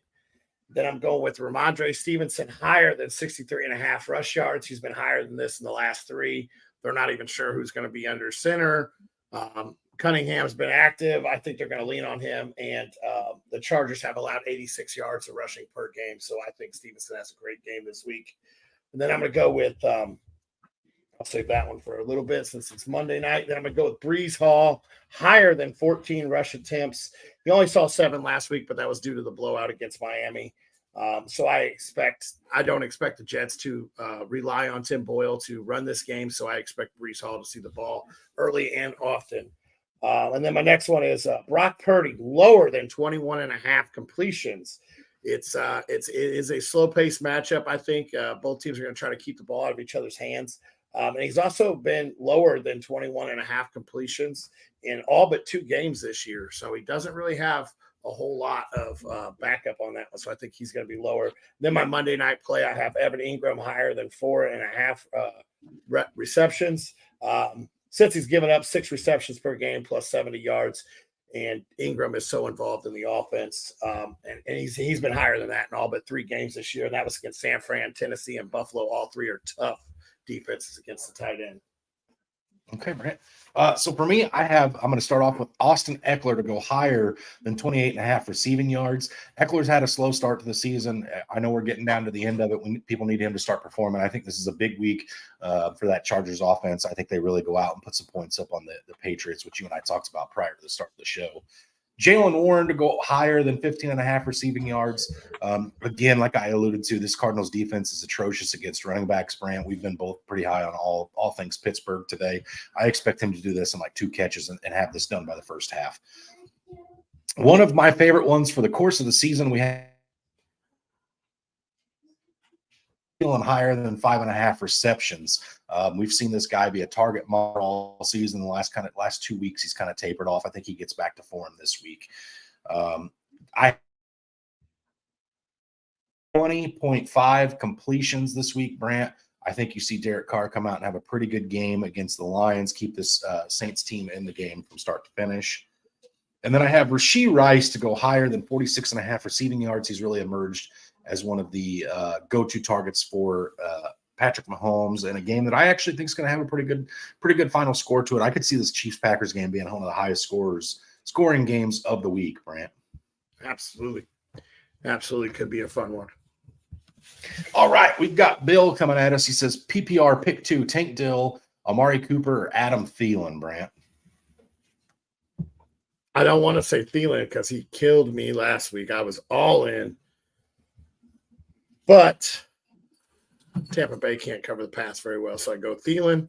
Speaker 2: Then I'm going with Ramondre Stevenson, higher than 63.5 rush yards. He's been higher than this in the last 3. They're not even sure who's going to be under center. Cunningham's been active. I think they're going to lean on him. And the Chargers have allowed 86 yards of rushing per game. So I think Stevenson has a great game this week. And then I'm going to go with, I'll save that one for a little bit since it's Monday night. Then I'm going to go with Breece Hall, higher than 14 rush attempts. He only saw 7 last week, but that was due to the blowout against Miami. So I don't expect the Jets to rely on Tim Boyle to run this game. So I expect Brees Hall to see the ball early and often. And then my next one is Brock Purdy, lower than 21.5 completions. It is a slow paced matchup. I think both teams are going to try to keep the ball out of each other's hands. And he's also been lower than 21.5 completions in all but 2 games this year. So he doesn't really have a whole lot of backup on that one. So I think he's going to be lower. Then my Monday night play, I have Evan Ingram higher than 4.5 receptions. Since he's given up 6 receptions per game plus 70 yards, and Ingram is so involved in the offense, and he's been higher than that in all but 3 games this year. And that was against San Fran, Tennessee, and Buffalo. All 3 are tough defenses against the tight end.
Speaker 1: Okay, Brent. So for me, I'm going to start off with Austin Eckler to go higher than 28.5 receiving yards. Eckler's had a slow start to the season. I know we're getting down to the end of it. People need him to start performing. I think this is a big week for that Chargers offense. I think they really go out and put some points up on the Patriots, which you and I talked about prior to the start of the show. Jalen Warren to go higher than 15.5 receiving yards. Again, like I alluded to, this Cardinals defense is atrocious against running backs, Brant. We've been both pretty high on all things Pittsburgh today. I expect him to do this in like 2 catches and have this done by the first half. One of my favorite ones for the course of the season, we have higher than 5.5 receptions. We've seen this guy be a target model all season. The last 2 weeks, he's kind of tapered off. I think he gets back to form this week. I 20.5 completions this week, Brant. I think you see Derek Carr come out and have a pretty good game against the Lions, keep this Saints team in the game from start to finish. And then I have Rashee Rice to go higher than 46.5 receiving yards. He's really emerged as one of the go-to targets for Patrick Mahomes in a game that I actually think is going to have a pretty good final score to it. I could see this Chiefs-Packers game being one of the highest scoring games of the week, Brant.
Speaker 2: Absolutely could be a fun one.
Speaker 1: All right, we've got Bill coming at us. He says PPR pick 2, Tank Dill, Amari Cooper, or Adam Thielen, Brant.
Speaker 2: I don't want to say Thielen because he killed me last week. I was all in. But Tampa Bay can't cover the pass very well, so I go Thielen.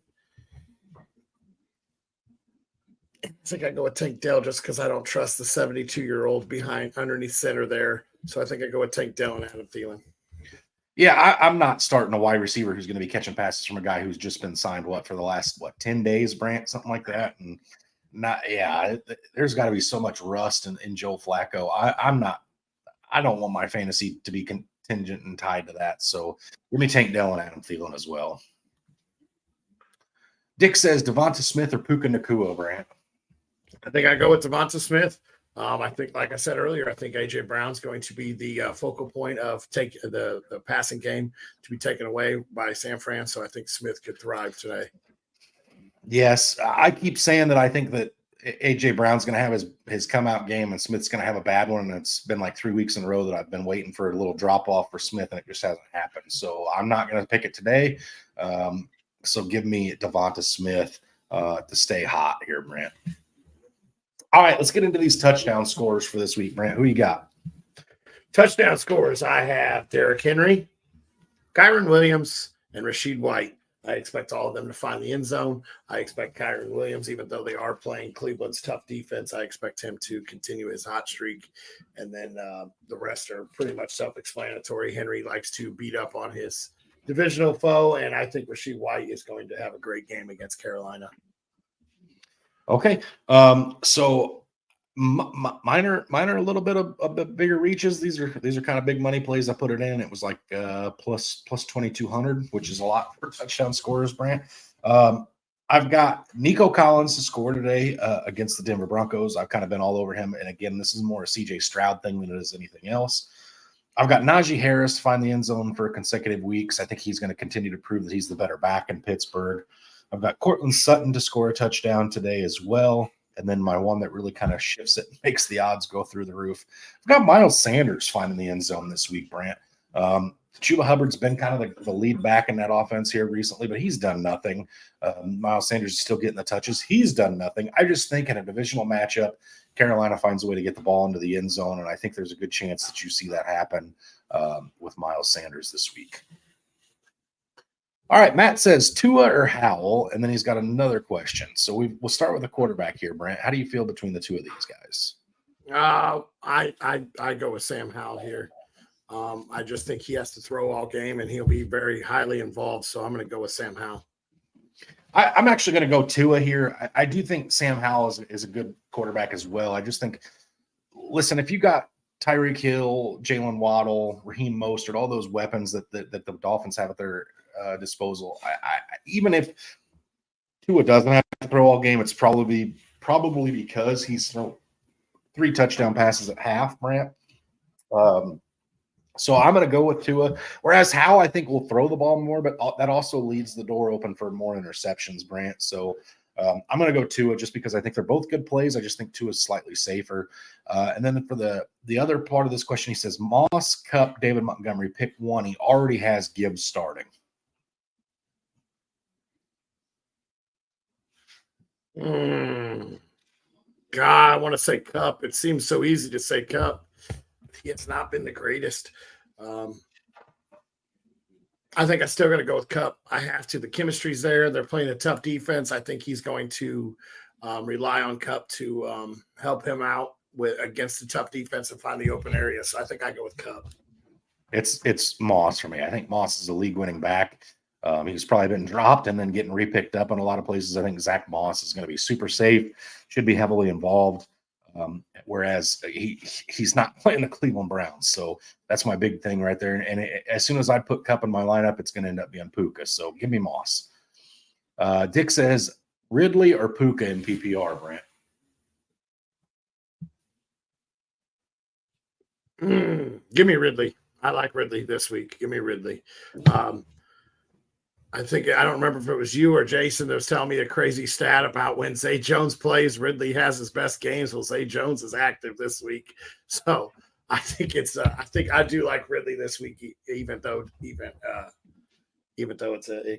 Speaker 2: I think I go with Tank Dell just because I don't trust the 72-year-old underneath center there. So I think I go with Tank Dell and Adam Thielen.
Speaker 1: Yeah, I'm not starting a wide receiver who's going to be catching passes from a guy who's just been signed, for the last, 10 days, Brant, something like that. And there's got to be so much rust in Joe Flacco. I don't want my fantasy to be contingent and tied to that. So give me Tank Dell and Adam Thielen as well. Dick says Devonta Smith or Puka Nacua, Brant.
Speaker 2: I think I go with Devonta Smith. I think, like I said earlier, I think A.J. Brown's going to be the focal point of the passing game to be taken away by San Fran. So I think Smith could thrive today.
Speaker 1: Yes, I keep saying that I think that A.J. Brown's going to have his come-out game and Smith's going to have a bad one. And it's been like 3 weeks in a row that I've been waiting for a little drop-off for Smith, and it just hasn't happened. So I'm not going to pick it today. So give me Devonta Smith to stay hot here, Brant. All right, let's get into these touchdown scores for this week, Brant. Who you got?
Speaker 2: Touchdown scores, I have Derrick Henry, Kyren Williams, and Rashid White. I expect all of them to find the end zone. I expect Kyren Williams, even though they are playing Cleveland's tough defense, I expect him to continue his hot streak. And then the rest are pretty much self-explanatory. Henry likes to beat up on his divisional foe, and I think Rashid White is going to have a great game against Carolina.
Speaker 1: Okay. So mine are a little bit of a bit bigger reaches. These are kind of big money plays. I put it in. It was like plus 2,200, which is a lot for touchdown scorers, Brant. I've got Nico Collins to score today against the Denver Broncos. I've kind of been all over him. And again, this is more a CJ Stroud thing than it is anything else. I've got Najee Harris to find the end zone for consecutive weeks. I think he's going to continue to prove that he's the better back in Pittsburgh. I've got Cortland Sutton to score a touchdown today as well. And then my one that really kind of shifts it and makes the odds go through the roof. I've got Miles Sanders finding the end zone this week, Brant. Chuba Hubbard's been kind of the lead back in that offense here recently, but he's done nothing. Miles Sanders is still getting the touches. He's done nothing. I just think in a divisional matchup, Carolina finds a way to get the ball into the end zone, and I think there's a good chance that you see that happen with Miles Sanders this week. All right, Matt says Tua or Howell, and then he's got another question. So we'll start with the quarterback here, Brent. How do you feel between the two of these guys?
Speaker 2: I go with Sam Howell here. I just think he has to throw all game, and he'll be very highly involved. So I'm going to go with Sam Howell.
Speaker 1: I'm actually going to go Tua here. I do think Sam Howell is a good quarterback as well. I just think, listen, if you got Tyreek Hill, Jalen Waddle, Raheem Mostert, all those weapons that the Dolphins have at their disposal, even if Tua doesn't have to throw all game, it's probably because he's thrown 3 touchdown passes at half, Brant. So I'm going to go with Tua, whereas Howell, I think, will throw the ball more, but that also leaves the door open for more interceptions, Brant. So I'm going to go Tua just because I think they're both good plays. I just think Tua is slightly safer. And then for the other part of this question, he says, Moss, Kupp, David Montgomery, pick one. He already has Gibbs starting.
Speaker 2: God, I want to say Kupp. It seems so easy to say Kupp. He has not been the greatest. I think I still got to go with Kupp. I have to. The chemistry's there. They're playing a tough defense. I think he's going to rely on Kupp to help him out against the tough defense and find the open area. So I think I go with Kupp.
Speaker 1: It's Moss for me. I think Moss is a league-winning back. He's probably been dropped and then getting repicked up in a lot of places. I think Zach Moss is going to be super safe, should be heavily involved. Whereas he's not playing the Cleveland Browns. So that's my big thing right there. And as soon as I put Kupp in my lineup, it's going to end up being Puka. So give me Moss. Dick says Ridley or Puka in PPR, Brent.
Speaker 2: Give me Ridley. I like Ridley this week. Give me Ridley. I don't remember if it was you or Jason that was telling me a crazy stat about when Zay Jones plays, Ridley has his best games. Well, Zay Jones is active this week. So I think I do like Ridley this week, even though it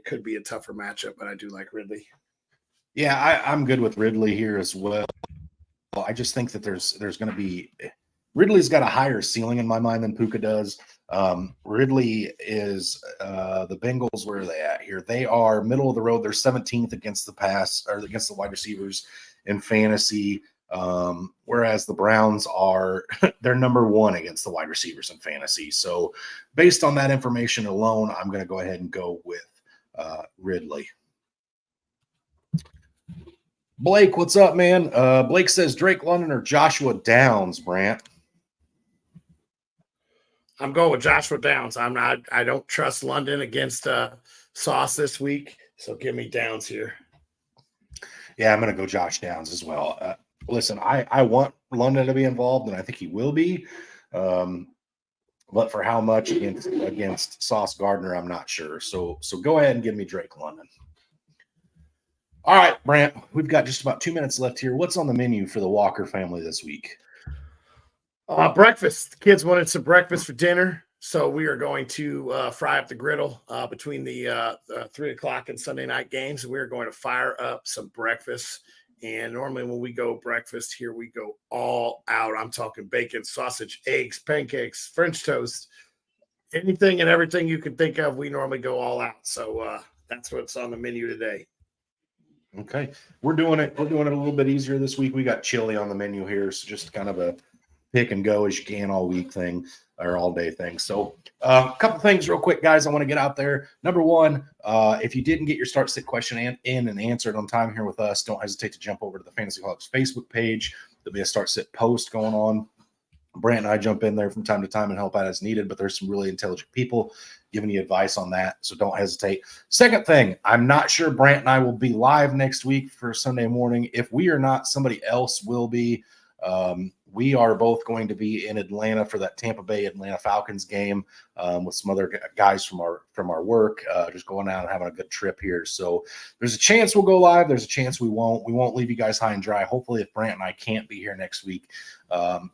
Speaker 2: could be a tougher matchup, but I do like Ridley.
Speaker 1: Yeah, I'm good with Ridley here as well. I just think that there's going to be Ridley's got a higher ceiling in my mind than Puka does. Ridley is the Bengals. Where are they at here? They are middle of the road. They're 17th against the pass or against the wide receivers in fantasy. Whereas the Browns are they're number 1 against the wide receivers in fantasy. So based on that information alone, I'm going to go ahead and go with Ridley. Blake, what's up, man? Blake says Drake London or Joshua Downs, Brant.
Speaker 2: I'm going with Joshua Downs. I don't trust London against Sauce this week, so give me Downs here.
Speaker 1: Yeah, I'm going to go Josh Downs as well. Listen, I want London to be involved, and I think he will be. But for how much against Sauce Gardner, I'm not sure. So go ahead and give me Drake London. All right, Brant, we've got just about 2 minutes left here. What's on the menu for the Walker family this week?
Speaker 2: Breakfast. The kids wanted some breakfast for dinner, so we are going to fry up the griddle between the 3 o'clock and Sunday night games. We're going to fire up some breakfast. And normally when we go breakfast here, we go all out. I'm talking bacon, sausage, eggs, pancakes, French toast, anything and everything you can think of. We normally go all out. So that's what's on the menu today.
Speaker 1: Okay. We're doing it a little bit easier this week. We got chili on the menu here. So just kind of a pick and go as you can all week thing or all day thing. So a couple things real quick, guys, I want to get out there. Number one, if you didn't get your start sit question in and answered on time here with us, don't hesitate to jump over to the Fantasy Hawks Facebook page. There'll be a start sit post going on. Brant and I jump in there from time to time and help out as needed, but there's some really intelligent people giving you advice on that, so don't hesitate. Second thing, I'm not sure Brant and I will be live next week for Sunday morning. If we are not, somebody else will be. We are both going to be in Atlanta for that Tampa Bay Atlanta Falcons game with some other guys from our work, just going out and having a good trip here. So there's a chance we'll go live. There's a chance we won't. We won't leave you guys high and dry. Hopefully, if Brant and I can't be here next week,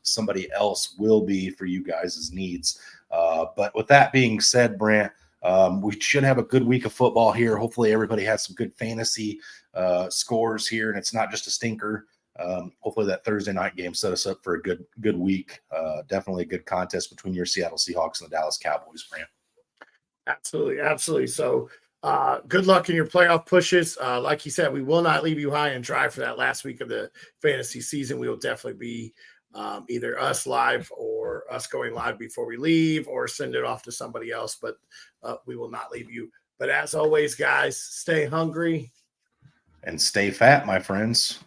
Speaker 1: somebody else will be for you guys' needs. But with that being said, Brant, we should have a good week of football here. Hopefully, everybody has some good fantasy scores here, and it's not just a stinker. Hopefully that Thursday night game set us up for a good week. Definitely a good contest between your Seattle Seahawks and the Dallas Cowboys, Brant.
Speaker 2: Absolutely. So good luck in your playoff pushes. Like you said, we will not leave you high and dry for that last week of the fantasy season. We will definitely be either us live or us going live before we leave, or send it off to somebody else, but we will not leave you. But as always, guys, stay hungry
Speaker 1: and stay fat, my friends.